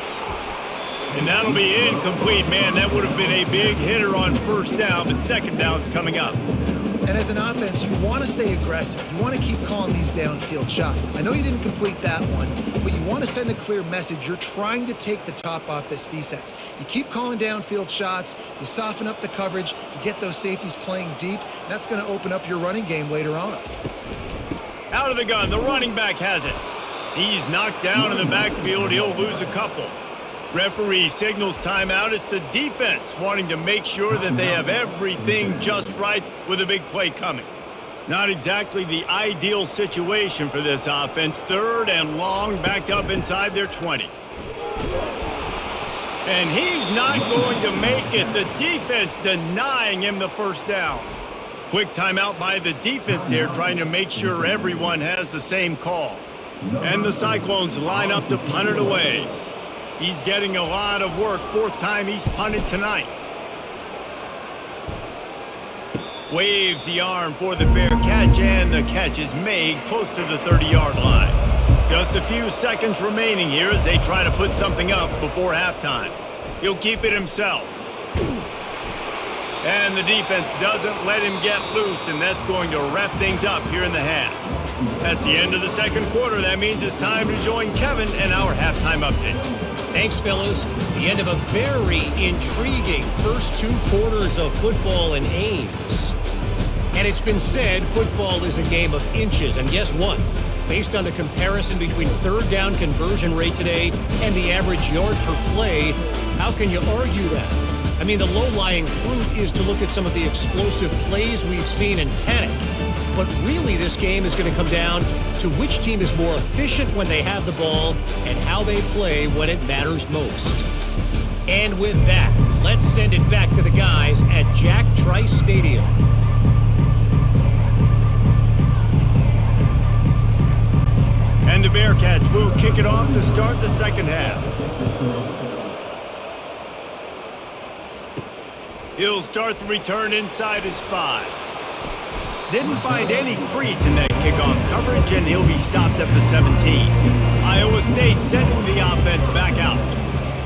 And that'll be incomplete, man. That would have been a big hitter on first down, but second down's coming up. And as an offense, you want to stay aggressive. You want to keep calling these downfield shots. I know you didn't complete that one, but you want to send a clear message. You're trying to take the top off this defense. You keep calling downfield shots. You soften up the coverage. You get those safeties playing deep. That's going to open up your running game later on. Out of the gun, the running back has it. He's knocked down in the backfield. He'll lose a couple. Referee signals timeout. It's the defense wanting to make sure that they have everything just right with a big play coming. Not exactly the ideal situation for this offense. 3rd and long, backed up inside their 20. And he's not going to make it. The defense denying him the first down. Quick timeout by the defense there, trying to make sure everyone has the same call. And the Cyclones line up to punt it away. He's getting a lot of work. Fourth time he's punted tonight. Waves the arm for the fair catch, and the catch is made close to the 30-yard line. Just a few seconds remaining here as they try to put something up before halftime. He'll keep it himself. And the defense doesn't let him get loose, and that's going to wrap things up here in the half. That's the end of the second quarter. That means it's time to join Kevin and our halftime update. Thanks, fellas. The end of a very intriguing first 2 quarters of football in Ames. And it's been said football is a game of inches. And guess what? Based on the comparison between third down conversion rate today and the average yard per play, how can you argue that? I mean, the low-lying fruit is to look at some of the explosive plays we've seen in panic. But really, this game is going to come down to which team is more efficient when they have the ball and how they play when it matters most. And with that, let's send it back to the guys at Jack Trice Stadium. And the Bearcats will kick it off to start the second half. He'll start the return inside his 5. Didn't find any crease in that kickoff coverage, and he'll be stopped at the 17. Iowa State sending the offense back out.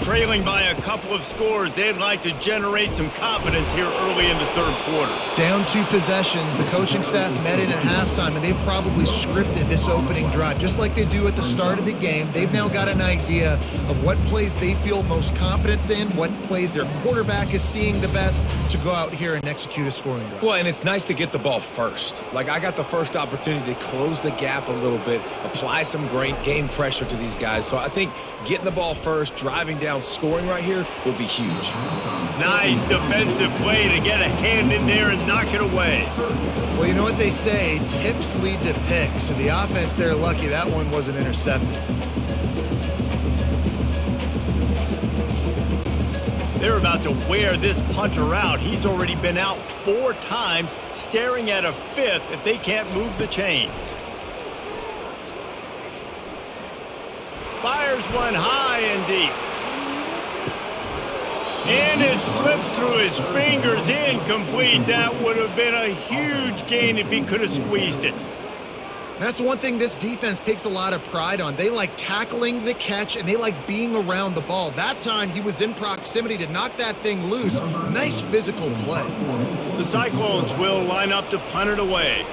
Trailing by a couple of scores, they'd like to generate some confidence here early in the third quarter. Down 2 possessions, the coaching staff met in at halftime, and they've probably scripted this opening drive. Just like they do at the start of the game, they've now got an idea of what plays they feel most confident in, what plays their quarterback is seeing the best to go out here and execute a scoring drive. Well, and it's nice to get the ball first. Like, I got the first opportunity to close the gap a little bit, apply some great game pressure to these guys. So I think getting the ball first, driving down, scoring right here will be huge. Nice defensive play to get a hand in there and knock it away. Well, you know what they say, tips lead to picks. So the offense, they're lucky that one wasn't intercepted. They're about to wear this punter out. He's already been out 4 times, staring at a 5th if they can't move the chains. Fires one high and deep. And it slips through his fingers, incomplete. That would have been a huge gain if he could have squeezed it. That's one thing this defense takes a lot of pride on. They like tackling the catch, and they like being around the ball. That time, he was in proximity to knock that thing loose. Nice physical play. The Cyclones will line up to punt it away.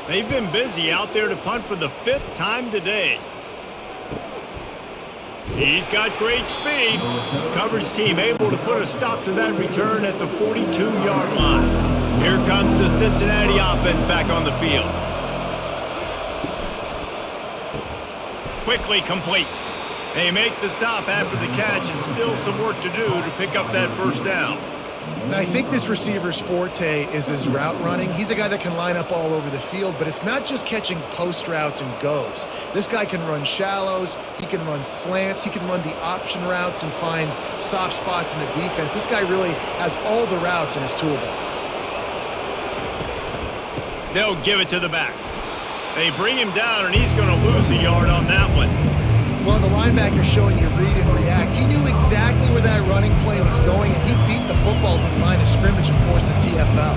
They've been busy out there to punt for the 5th time today. He's got great speed. Coverage team able to put a stop to that return at the 42-yard line. Here comes the Cincinnati offense back on the field. Quickly complete. They make the stop after the catch, and still some work to do to pick up that first down. And I think this receiver's forte is his route running. He's a guy that can line up all over the field, but it's not just catching post routes and goes. This guy can run shallows, he can run slants, he can run the option routes and find soft spots in the defense. This guy really has all the routes in his toolbox. They'll give it to the back. They bring him down, and he's going to lose a yard on that one. Well, the linebacker's showing you read and react. He knew exactly where that running play was going, and he beat the football to the line of scrimmage and forced the TFL.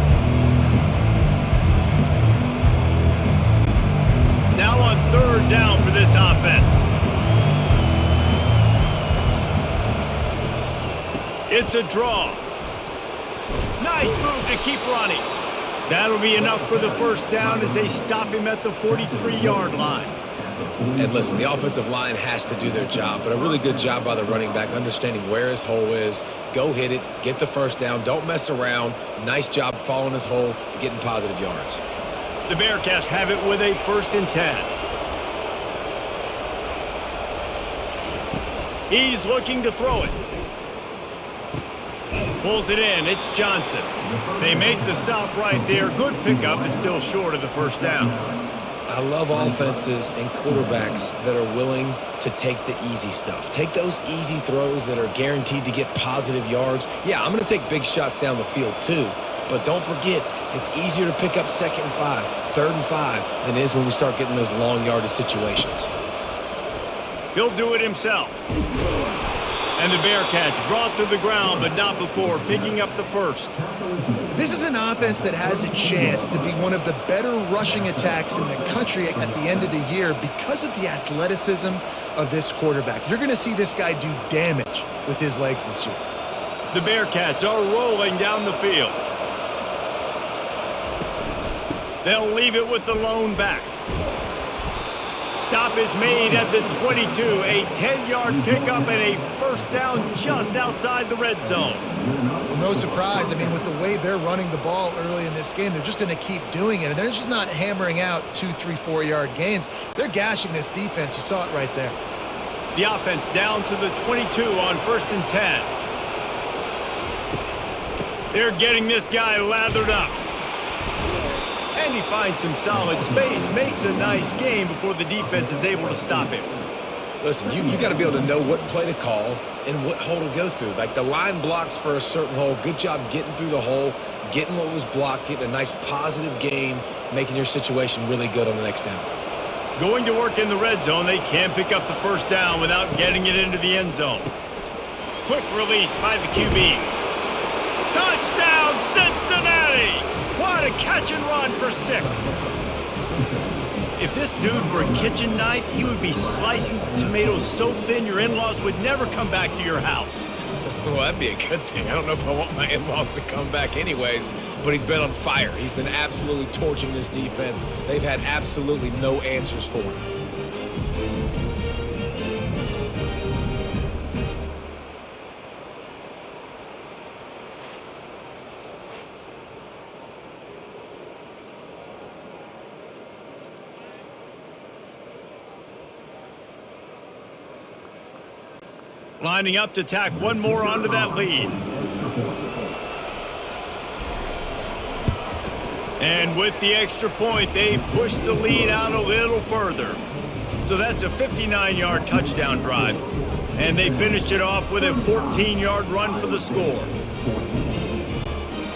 Now on 3rd down for this offense. It's a draw. Nice move to keep running. That'll be enough for the first down as they stop him at the 43-yard line. And listen, the offensive line has to do their job, but a really good job by the running back understanding where his hole is. Go hit it, get the first down, don't mess around. Nice job following his hole, getting positive yards. The Bearcats have it with a 1st and 10. He's looking to throw it. Pulls it in. It's Johnson. They make the stop right there. Good pickup, but still short of the first down. I love offenses and quarterbacks that are willing to take the easy stuff. Take those easy throws that are guaranteed to get positive yards. Yeah, I'm going to take big shots down the field too, but don't forget, It's easier to pick up 2nd and 5, 3rd and 5 than it is when we start getting those long yardage situations. He'll do it himself. And the Bearcats brought to the ground, but not before picking up the first. This is an offense that has a chance to be one of the better rushing attacks in the country at the end of the year because of the athleticism of this quarterback. You're going to see this guy do damage with his legs this year. The Bearcats are rolling down the field. They'll leave it with the lone back. Stop is made at the 22. A 10-yard pickup and a first down just outside the red zone. Well, no surprise. I mean, with the way they're running the ball early in this game, they're just going to keep doing it. And they're just not hammering out 2, 3, 4-yard gains. They're gashing this defense. You saw it right there. The offense down to the 22 on 1st and 10. They're getting this guy lathered up. And he finds some solid space, makes a nice game before the defense is able to stop him. Listen, you got to be able to know what play to call and what hole to go through. Like the line blocks for a certain hole. Good job getting through the hole, getting what was blocked, getting a nice positive gain, making your situation really good on the next down. Going to work in the red zone, they can't pick up the first down without getting it into the end zone. Quick release by the QB. Touchdown, Cincinnati! What a catch and run for 6. If this dude were a kitchen knife, he would be slicing tomatoes so thin your in-laws would never come back to your house. Well, that'd be a good thing. I don't know if I want my in-laws to come back anyways, but he's been on fire. He's been absolutely torching this defense. They've had absolutely no answers for him. Lining up to tack one more onto that lead. And with the extra point, they push the lead out a little further. So that's a 59-yard touchdown drive. And they finished it off with a 14-yard run for the score.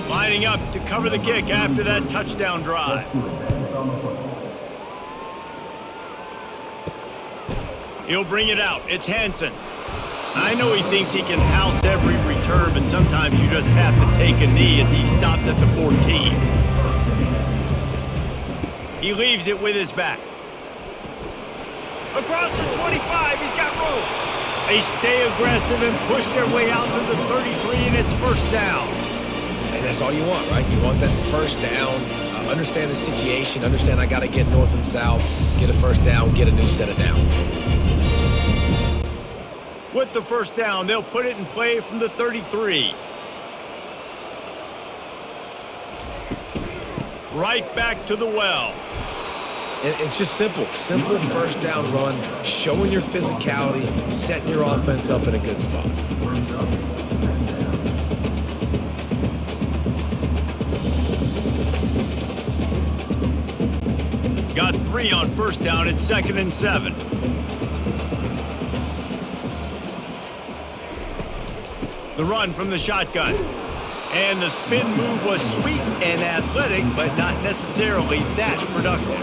Lining up to cover the kick after that touchdown drive. He'll bring it out. It's Hansen. I know he thinks he can house every return, but sometimes you just have to take a knee as he stopped at the 14. He leaves it with his back. Across the 25, he's got room. They stay aggressive and push their way out to the 33, and it's first down. And that's all you want, right? You want that first down. Understand the situation. Understand I got to get north and south, get a first down, get a new set of downs. With the first down, they'll put it in play from the 33. Right back to the well. And it's just simple. Simple first down run, showing your physicality, setting your offense up in a good spot. Got 3 on first down at 2nd and 7. The run from the shotgun. And the spin move was sweet and athletic, but not necessarily that productive.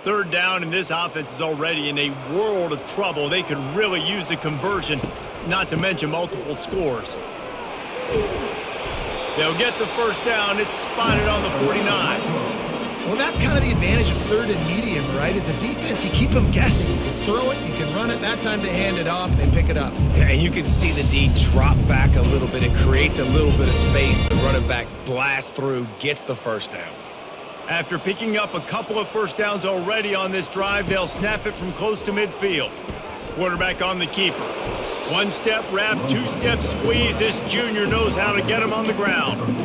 Third down, and this offense is already in a world of trouble. They could really use a conversion, not to mention multiple scores. They'll get the first down. It's spotted on the 49. Well, that's kind of the advantage of 3rd and medium, right? Is the defense, you keep them guessing. You can throw it, you can run it. That time they hand it off, they pick it up. Yeah, and you can see the D drop back a little bit. It creates a little bit of space. The running back blasts through, gets the first down. After picking up a couple of first downs already on this drive, they'll snap it from close to midfield. Quarterback on the keeper. 1-step wrap, 2-step squeeze. This junior knows how to get him on the ground.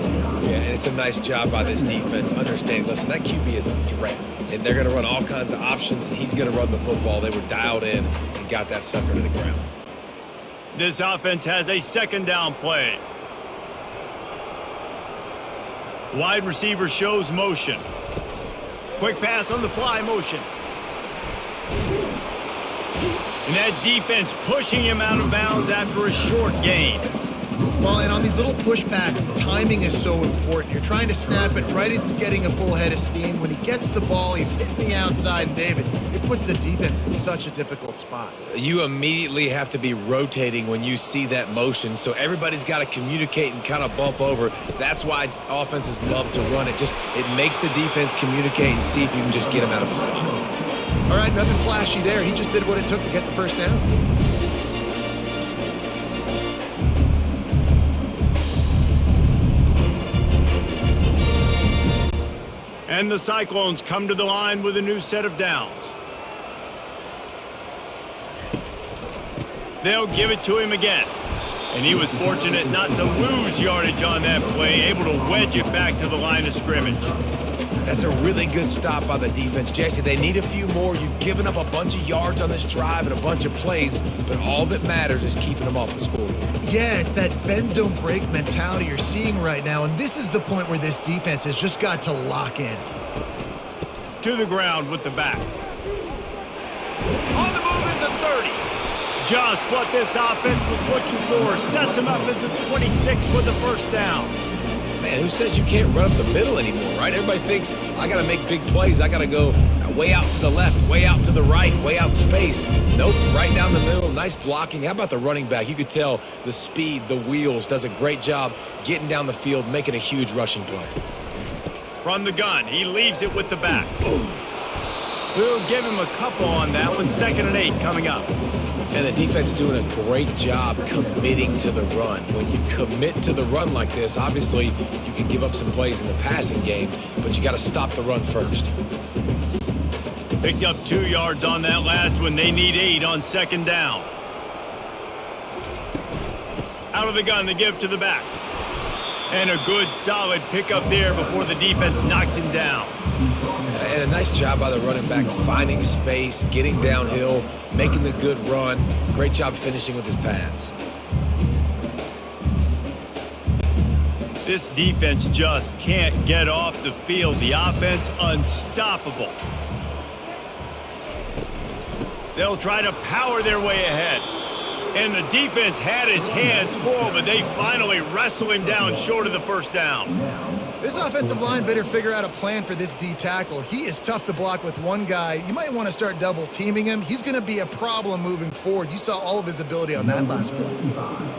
Yeah, and it's a nice job by this defense. Understanding, listen, that QB is a threat. And they're going to run all kinds of options, and he's going to run the football. They were dialed in and got that sucker to the ground. This offense has a 2nd down play. Wide receiver shows motion. Quick pass on the fly motion. And that defense pushing him out of bounds after a short gain. Well, and on these little push passes, timing is so important. You're trying to snap it right as he's getting a full head of steam. When he gets the ball, he's hitting the outside, and David, it puts the defense in such a difficult spot. You immediately have to be rotating when you see that motion, so everybody's got to communicate and kind of bump over. That's why offenses love to run it. It makes the defense communicate and see if you can just get him out of the spot. All right, nothing flashy there. He just did what it took to get the first down. And the Cyclones come to the line with a new set of downs. They'll give it to him again. And he was fortunate not to lose yardage on that play, able to wedge it back to the line of scrimmage. That's a really good stop by the defense, Jesse. They need a few more. You've given up a bunch of yards on this drive and a bunch of plays, but all that matters is keeping them off the scoreboard. Yeah, it's that bend, don't break mentality you're seeing right now, and this is the point where this defense has just got to lock in. To the ground with the back. On the move at the 30. Just what this offense was looking for. Sets him up at the 26 with the first down. Man, who says you can't run up the middle anymore, right? Everybody thinks, I got to make big plays. I got to go way out to the left, way out to the right, way out in space. Nope, right down the middle. Nice blocking. How about the running back? You could tell the speed, the wheels, does a great job getting down the field, making a huge rushing play. From the gun, he leaves it with the back. We'll give him a couple on that one. 2nd and 8 coming up. And the defense doing a great job committing to the run. When you commit to the run like this, obviously you can give up some plays in the passing game, but you got to stop the run first. Picked up 2 yards on that last one. They need 8 on 2nd down. Out of the gun, they give to the back. And a good, solid pickup there before the defense knocks him down. And a nice job by the running back, finding space, getting downhill, making the good run. Great job finishing with his pads. This defense just can't get off the field. The offense unstoppable. They'll try to power their way ahead. And the defense had his hands full, but they finally wrestle him down short of the first down. This offensive line better figure out a plan for this D tackle. He is tough to block with one guy. You might want to start double teaming him. He's going to be a problem moving forward. You saw all of his ability on that last play.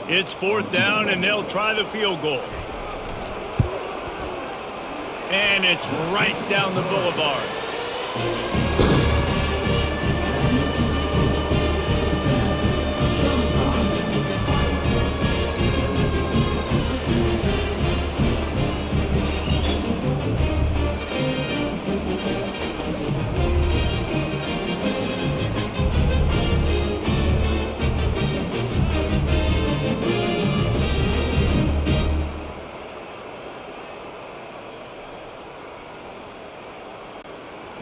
It's 4th down, and they'll try the field goal. And it's right down the boulevard.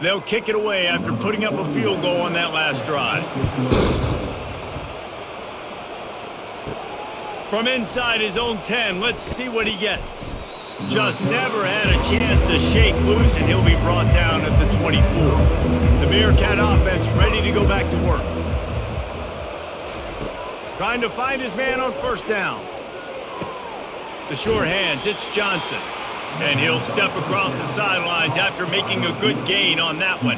They'll kick it away after putting up a field goal on that last drive. From inside his own 10, let's see what he gets. Just never had a chance to shake loose, and he'll be brought down at the 24. The Bearcat offense ready to go back to work. Trying to find his man on 1st down. The sure hands, it's Johnson. And he'll step across the sidelines after making a good gain on that one.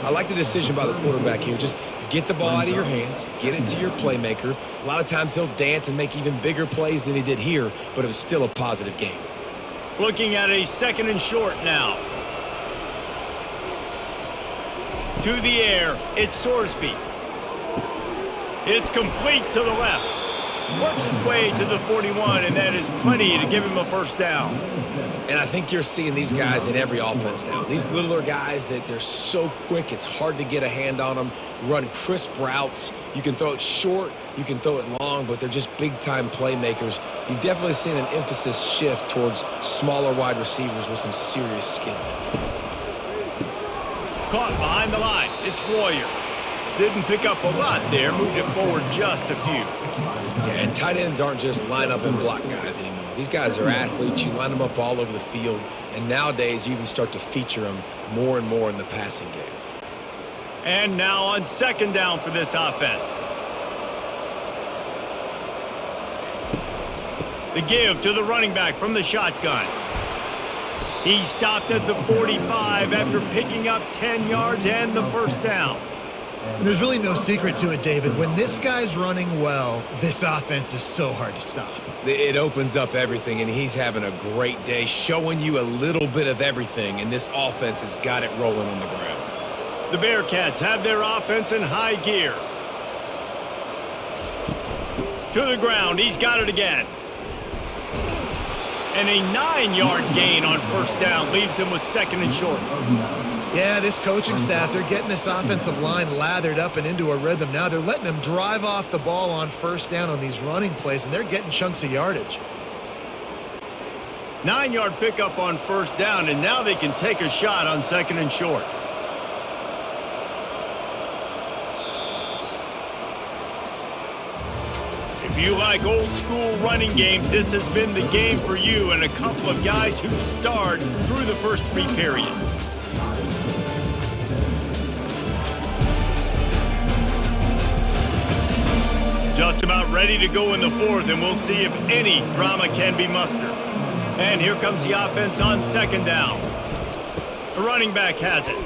I like the decision by the quarterback here. Just get the ball out of your hands, get it to your playmaker. A lot of times he'll dance and make even bigger plays than he did here, but it was still a positive game. Looking at a 2nd and short now. To the air, it's Sorsby. It's complete to the left. Works his way to the 41, and that is plenty to give him a 1st down. And I think you're seeing these guys in every offense now. These littler guys that they're so quick, it's hard to get a hand on them, run crisp routes. You can throw it short, you can throw it long, but they're just big-time playmakers. You've definitely seen an emphasis shift towards smaller wide receivers with some serious skill. Caught behind the line. It's Royer. Didn't pick up a lot there, moved it forward just a few. Yeah, and tight ends aren't just line up and block guys anymore. These guys are athletes. You line them up all over the field, and nowadays you even start to feature them more and more in the passing game. And now on second down for this offense. The give to the running back from the shotgun. He stopped at the 45 after picking up 10 yards and the first down. And there's really no secret to it, David. When this guy's running well, this offense is so hard to stop. It opens up everything, and he's having a great day, showing you a little bit of everything, and this offense has got it rolling on the ground. The Bearcats have their offense in high gear. To the ground, he's got it again. And a 9-yard gain on first down leaves him with second and short. Yeah, this coaching staff, they're getting this offensive line lathered up and into a rhythm now. They're letting them drive off the ball on first down on these running plays, and they're getting chunks of yardage. 9-yard pickup on first down, and now they can take a shot on second and short. If you like old-school running games, this has been the game for you and a couple of guys who starred through the first 3 periods. Just about ready to go in the fourth, and we'll see if any drama can be mustered. And here comes the offense on second down. The running back has it.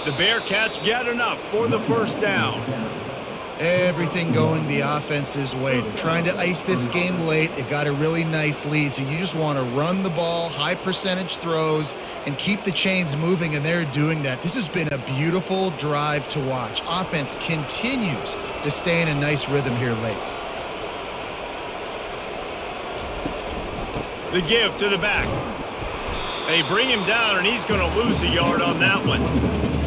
The Bearcats get enough for the first down. Everything going the offense's way. They're trying to ice this game late. They've got a really nice lead, so you just want to run the ball, high percentage throws, and keep the chains moving, and they're doing that. This has been a beautiful drive to watch. Offense continues to stay in a nice rhythm here late. The give to the back. They bring him down, and he's going to lose a yard on that one.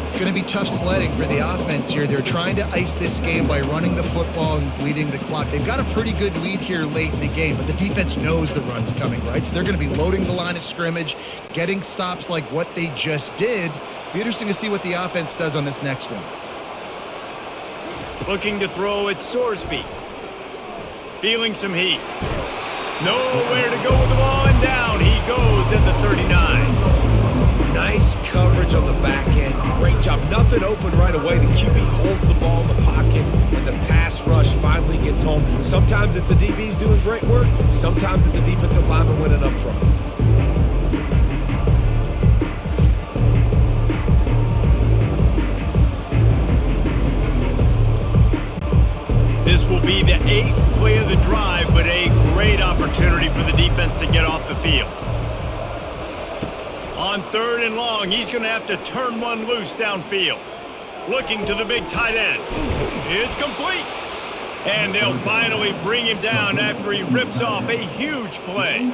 It's going to be tough sledding for the offense here. They're trying to ice this game by running the football and bleeding the clock. They've got a pretty good lead here late in the game, but the defense knows the run's coming, right? So they're going to be loading the line of scrimmage, getting stops like what they just did. Be interesting to see what the offense does on this next one. Looking to throw at Sorsby. Feeling some heat. Nowhere to go with the ball, and down he goes at the 39. Nice coverage on the back end. Great job. Nothing open right away. The QB holds the ball in the pocket, and the pass rush finally gets home. Sometimes it's the DBs doing great work. Sometimes it's the defensive lineman winning up front. This will be the 8th play of the drive, but a great opportunity for the defense to get off the field. On third and long, he's going to have to turn one loose downfield. Looking to the big tight end. It's complete. And they'll finally bring him down after he rips off a huge play.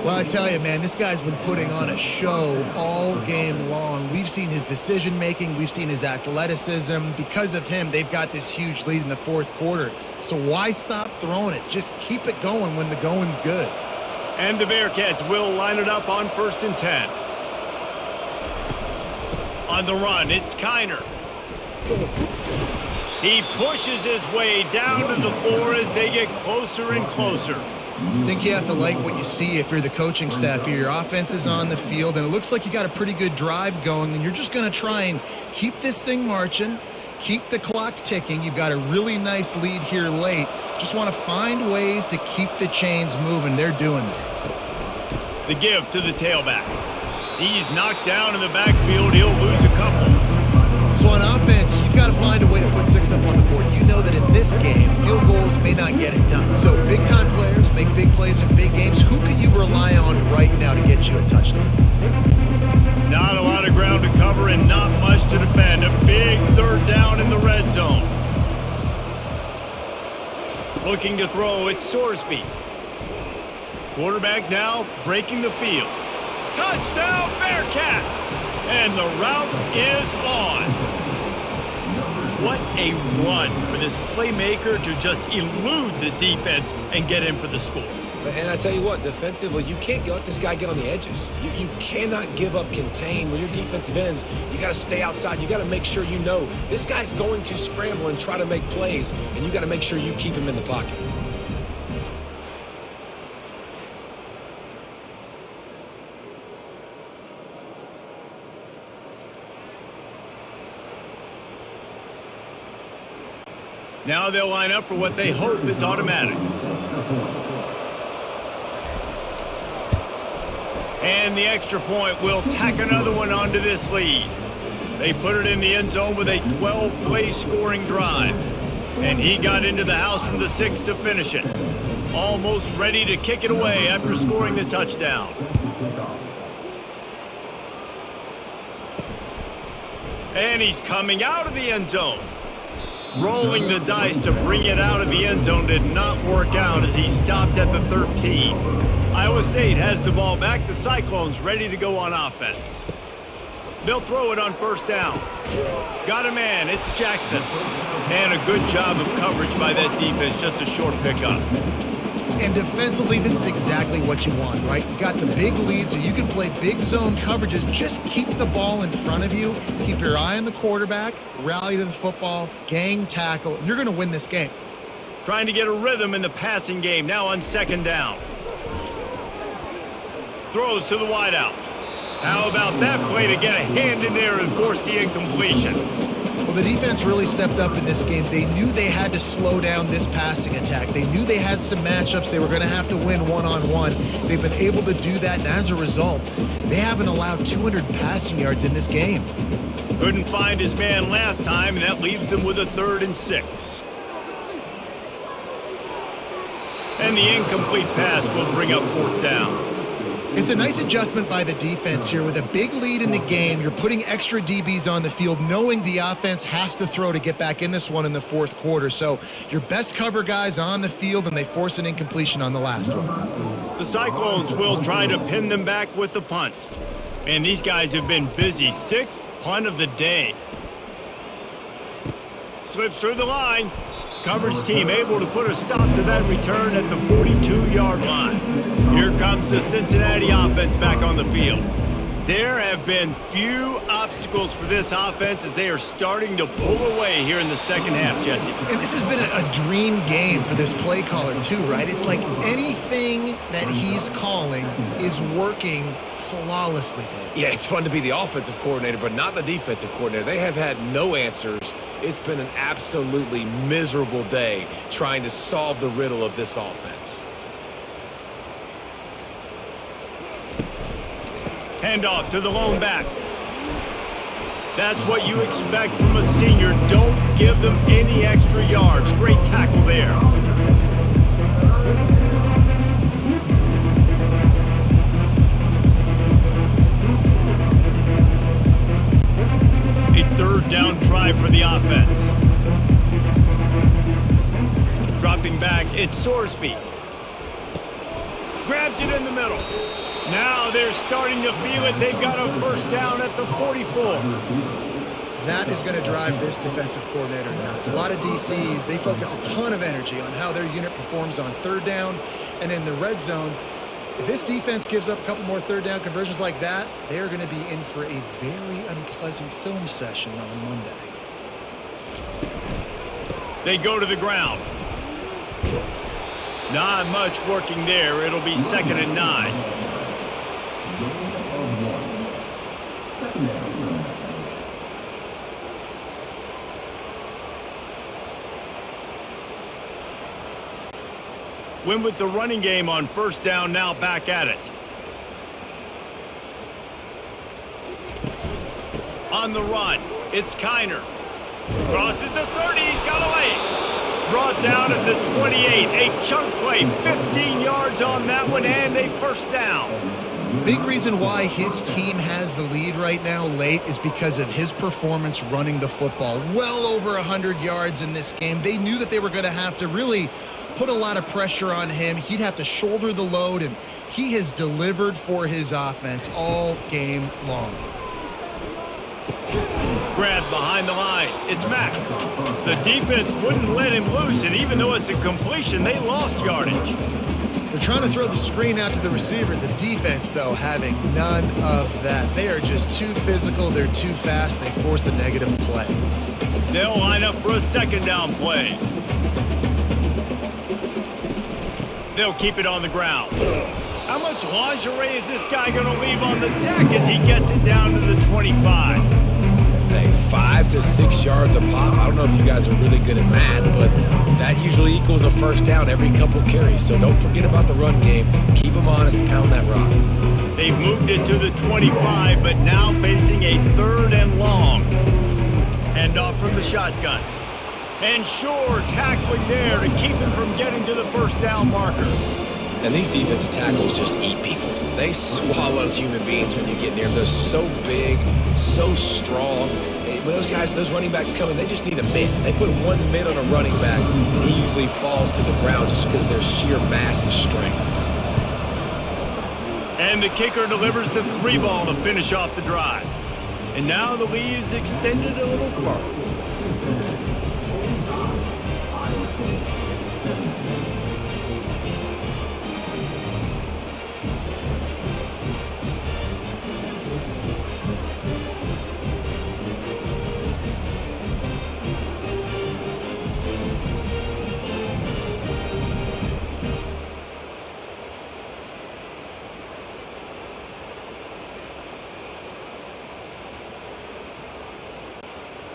Well, I tell you, man, this guy's been putting on a show all game long. We've seen his decision-making. We've seen his athleticism. Because of him, they've got this huge lead in the fourth quarter. So why stop throwing it? Just keep it going when the going's good. And the Bearcats will line it up on 1st and 10. On the run, it's Kiner. He pushes his way down to the floor as they get closer and closer. I think you have to like what you see if you're the coaching staff here. Your offense is on the field, and it looks like you got a pretty good drive going, and you're just going to try and keep this thing marching, keep the clock ticking. You've got a really nice lead here late. Just want to find ways to keep the chains moving. They're doing that. The give to the tailback. He's knocked down in the backfield. He'll lose a couple. So on offense, you've got to find a way to put 6 up on the board. You know that in this game, field goals may not get it done. So big-time players make big plays in big games. Who can you rely on right now to get you a touchdown? Not a lot of ground to cover and not much to defend. A big third down in the red zone. Looking to throw, it's Sorsby. Quarterback now breaking the field. Touchdown, Bearcats! And the route is on. What a run for this playmaker to just elude the defense and get in for the score. And I tell you what, defensively, you can't let this guy get on the edges. You cannot give up contain. When your defensive ends, you got to stay outside. You got to make sure you know this guy's going to scramble and try to make plays, and you got to make sure you keep him in the pocket. Now they'll line up for what they hope is automatic. And the extra point will tack another one onto this lead. They put it in the end zone with a 12-play scoring drive. And he got into the house from the 6 to finish it. Almost ready to kick it away after scoring the touchdown. And he's coming out of the end zone. Rolling the dice to bring it out of the end zone did not work out as he stopped at the 13. Iowa State has the ball back. The Cyclones ready to go on offense. They'll throw it on first down. Got a man. It's Jackson. And a good job of coverage by that defense. Just a short pickup. And defensively, this is exactly what you want, right? You got the big lead, so you can play big zone coverages. Just keep the ball in front of you. Keep your eye on the quarterback. Rally to the football. Gang tackle. And you're going to win this game. Trying to get a rhythm in the passing game. Now on second down. Throws to the wideout. How about that play to get a hand in there and force the incompletion? Well, the defense really stepped up in this game. They knew they had to slow down this passing attack. They knew they had some matchups they were going to have to win one-on-one. They've been able to do that, and as a result, they haven't allowed 200 passing yards in this game. Couldn't find his man last time, and that leaves them with a 3rd and 6. And the incomplete pass will bring up 4th down. It's a nice adjustment by the defense here. With a big lead in the game, you're putting extra DBs on the field, knowing the offense has to throw to get back in this one in the 4th quarter. So your best cover guys on the field, and they force an incompletion on the last one. The Cyclones will try to pin them back with the punt. And these guys have been busy. 6th punt of the day. Slips through the line. Coverage team able to put a stop to that return at the 42-yard line. Here comes the Cincinnati offense back on the field. There have been few obstacles for this offense as they are starting to pull away here in the second half, Jesse. And this has been a dream game for this play caller too, right? It's like anything that he's calling is working flawlessly. Yeah, it's fun to be the offensive coordinator, but not the defensive coordinator. They have had no answers. It's been an absolutely miserable day trying to solve the riddle of this offense. Handoff to the lone back. That's what you expect from a senior. Don't give them any extra yards. Great tackle there. A 3rd down try for the offense. Dropping back, it's Sorsby. Grabs it in the middle. Now they're starting to feel it. They've got a 1st down at the 44. That is going to drive this defensive coordinator nuts. A lot of DCs, they focus a ton of energy on how their unit performs on 3rd down and in the red zone. If this defense gives up a couple more 3rd down conversions like that, they are going to be in for a very unpleasant film session on Monday. They go to the ground. Not much working there. It'll be 2nd and 9. Win with the running game on 1st down, now back at it. On the run, it's Kiner. Crosses the 30, he's got away. Brought down at the 28, a chunk play, 15 yards on that one, and a 1st down. Big reason why his team has the lead right now late is because of his performance running the football. Well over 100 yards in this game. They knew that they were going to have to really put a lot of pressure on him. He'd have to shoulder the load, and he has delivered for his offense all game long. Grabbed behind the line. It's Mack. The defense wouldn't let him loose, and even though it's a completion, they lost yardage. They're trying to throw the screen out to the receiver. The defense, though, having none of that. They are just too physical. They're too fast. They force a negative play. They'll line up for a 2nd down play. They'll keep it on the ground. How much lingerie is this guy going to leave on the deck as he gets it down to the 25? Hey, 5 to 6 yards a pop. I don't know if you guys are really good at math, but that usually equals a first down every couple carries. So don't forget about the run game. Keep them honest, pound that rock. They've moved it to the 25, but now facing a 3rd and long. Handoff from the shotgun. And Shore tackling there to keep him from getting to the first down marker. And these defensive tackles just eat people. They swallow human beings when you get near them. They're so big, so strong. When those guys, those running backs come in, they just need a mid. They put one mid on a running back, and he usually falls to the ground just because of their sheer mass and strength. And the kicker delivers the 3 ball to finish off the drive. And now the lead is extended a little further.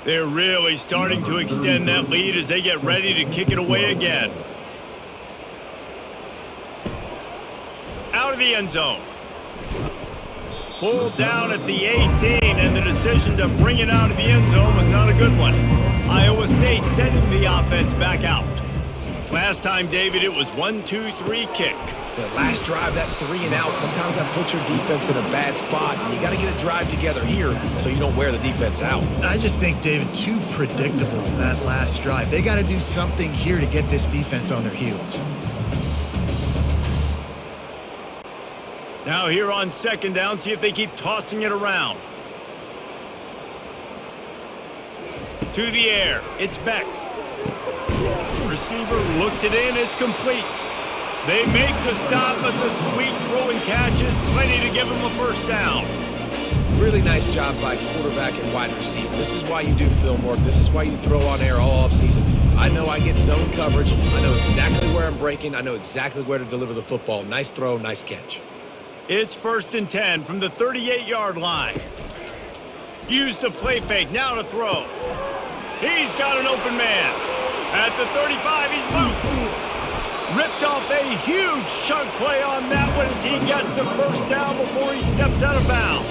They're really starting to extend that lead as they get ready to kick it away again. Out of the end zone. Pulled down at the 18, and the decision to bring it out of the end zone was not a good one. Iowa State sending the offense back out. Last time, David, it was 1-2-3 kick. The last drive, that 3 and out, sometimes that puts your defense in a bad spot, and you got to get a drive together here so you don't wear the defense out. I just think, David, too predictable that last drive. They got to do something here to get this defense on their heels. Now here on 2nd down, see if they keep tossing it around. To the air, it's Beck. Receiver looks it in, it's complete. They make the stop, but the sweet throw and catch is plenty to give them a first down. Really nice job by quarterback and wide receiver. This is why you do film work. This is why you throw on air all offseason. I know I get zone coverage. I know exactly where I'm breaking. I know exactly where to deliver the football. Nice throw, nice catch. It's 1st and 10 from the 38-yard line. Use the play fake, now to throw. He's got an open man. At the 35, he's loose. Ripped off a huge chunk play on that one as he gets the first down before he steps out of bounds.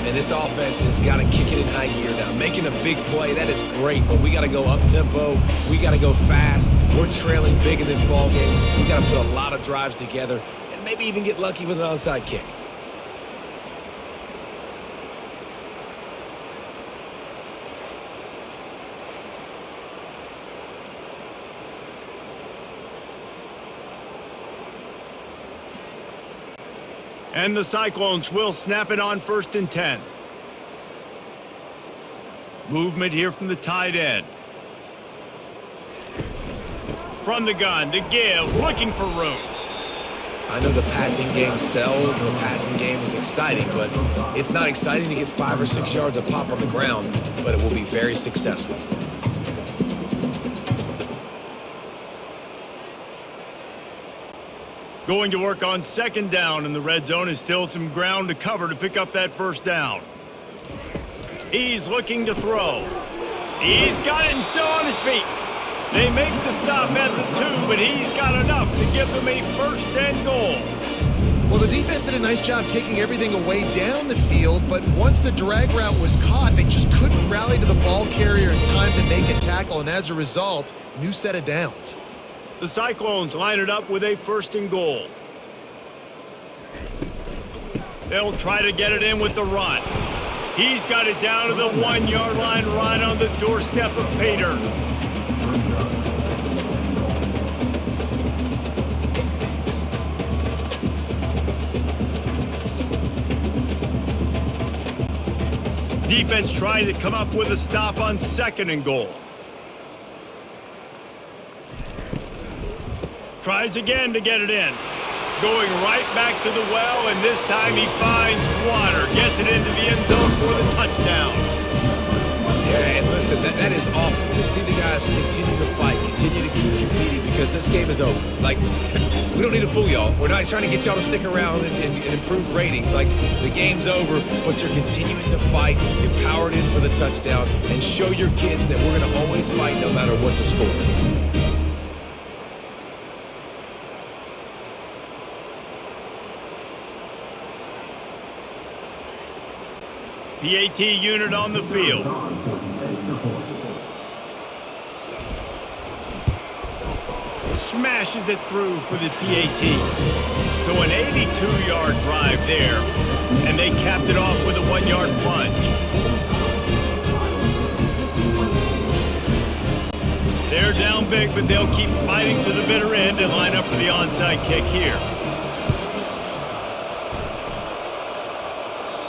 And this offense has got to kick it in high gear now. Making a big play, that is great, but we got to go up-tempo. We got to go fast. We're trailing big in this ball game. We got to put a lot of drives together and maybe even get lucky with an onside kick. And the Cyclones will snap it on 1st and 10. Movement here from the tight end. From the gun to give, looking for room. I know the passing game sells and the passing game is exciting, but it's not exciting to get 5 or 6 yards of pop on the ground, but it will be very successful. Going to work on 2nd down, and the red zone is still some ground to cover to pick up that first down. He's looking to throw. He's got it and still on his feet. They make the stop at the 2, but he's got enough to give them a 1st and goal. Well, the defense did a nice job taking everything away down the field, but once the drag route was caught, they just couldn't rally to the ball carrier in time to make a tackle, and as a result, new set of downs. The Cyclones line it up with a 1st and goal. They'll try to get it in with the run. He's got it down to the 1-yard line right on the doorstep of Pater. Defense trying to come up with a stop on 2nd and goal. Tries again to get it in. Going right back to the well, and this time he finds water. Gets it into the end zone for the touchdown. Yeah, and listen, that is awesome to see the guys continue to fight, continue to keep competing because this game is over. Like, we don't need to fool y'all. We're not trying to get y'all to stick around and improve ratings. Like, the game's over, but you're continuing to fight, get powered in for the touchdown, and show your kids that we're going to always fight no matter what the score is. PAT unit on the field. Smashes it through for the PAT. So an 82-yard drive there, and they capped it off with a 1-yard plunge. They're down big, but they'll keep fighting to the bitter end and line up for the onside kick here.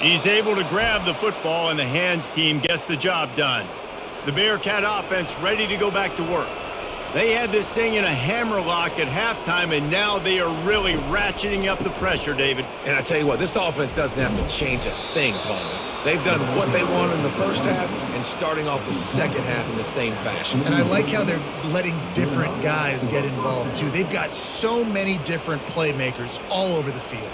He's able to grab the football, and the hands team gets the job done. The Bearcat offense ready to go back to work. They had this thing in a hammerlock at halftime, and now they are really ratcheting up the pressure, David. And I tell you what, this offense doesn't have to change a thing, Paul. They've done what they wanted in the first half and starting off the second half in the same fashion. And I like how they're letting different guys get involved, too. They've got so many different playmakers all over the field.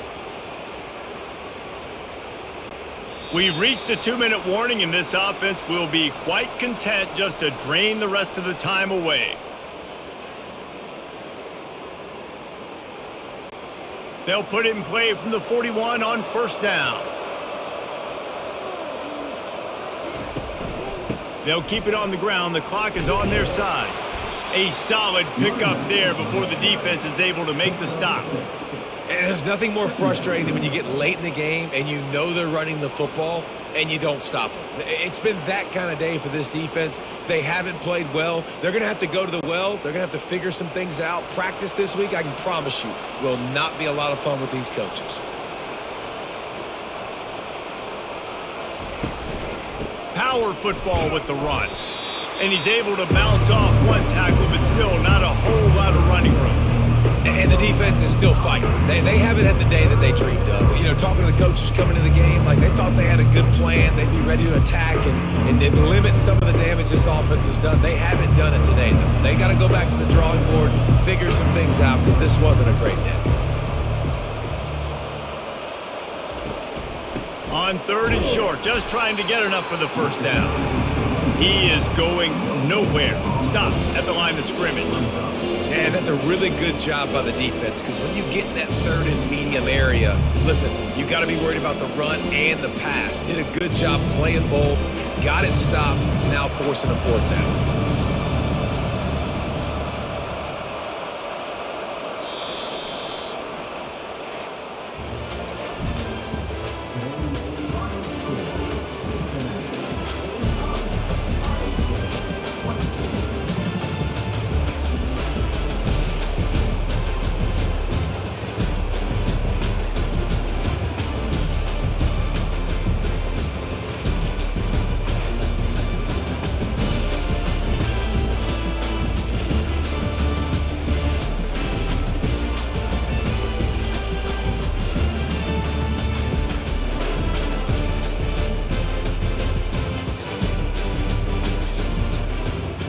We've reached the 2-minute warning, and this offense will be quite content just to drain the rest of the time away. They'll put it in play from the 41 on first down. They'll keep it on the ground. The clock is on their side. A solid pickup there before the defense is able to make the stop. And there's nothing more frustrating than when you get late in the game and you know they're running the football and you don't stop them. It's been that kind of day for this defense. They haven't played well. They're going to have to go to the well. They're going to have to figure some things out. Practice this week, I can promise you, will not be a lot of fun with these coaches. Power football with the run. And he's able to bounce off one tackle, but still not a whole lot of running room. And the defense is still fighting. They haven't had the day that they dreamed of. You know, talking to the coaches coming into the game, like they thought they had a good plan. They'd be ready to attack and limit some of the damage this offense has done. They haven't done it today, though. They got to go back to the drawing board, figure some things out, because this wasn't a great day. On 3rd and short, just trying to get enough for the first down. He is going nowhere. Stop at the line of scrimmage. And that's a really good job by the defense, because when you get in that 3rd and medium area, listen, you got to be worried about the run and the pass. Did a good job playing both, got it stopped, now forcing a 4th down.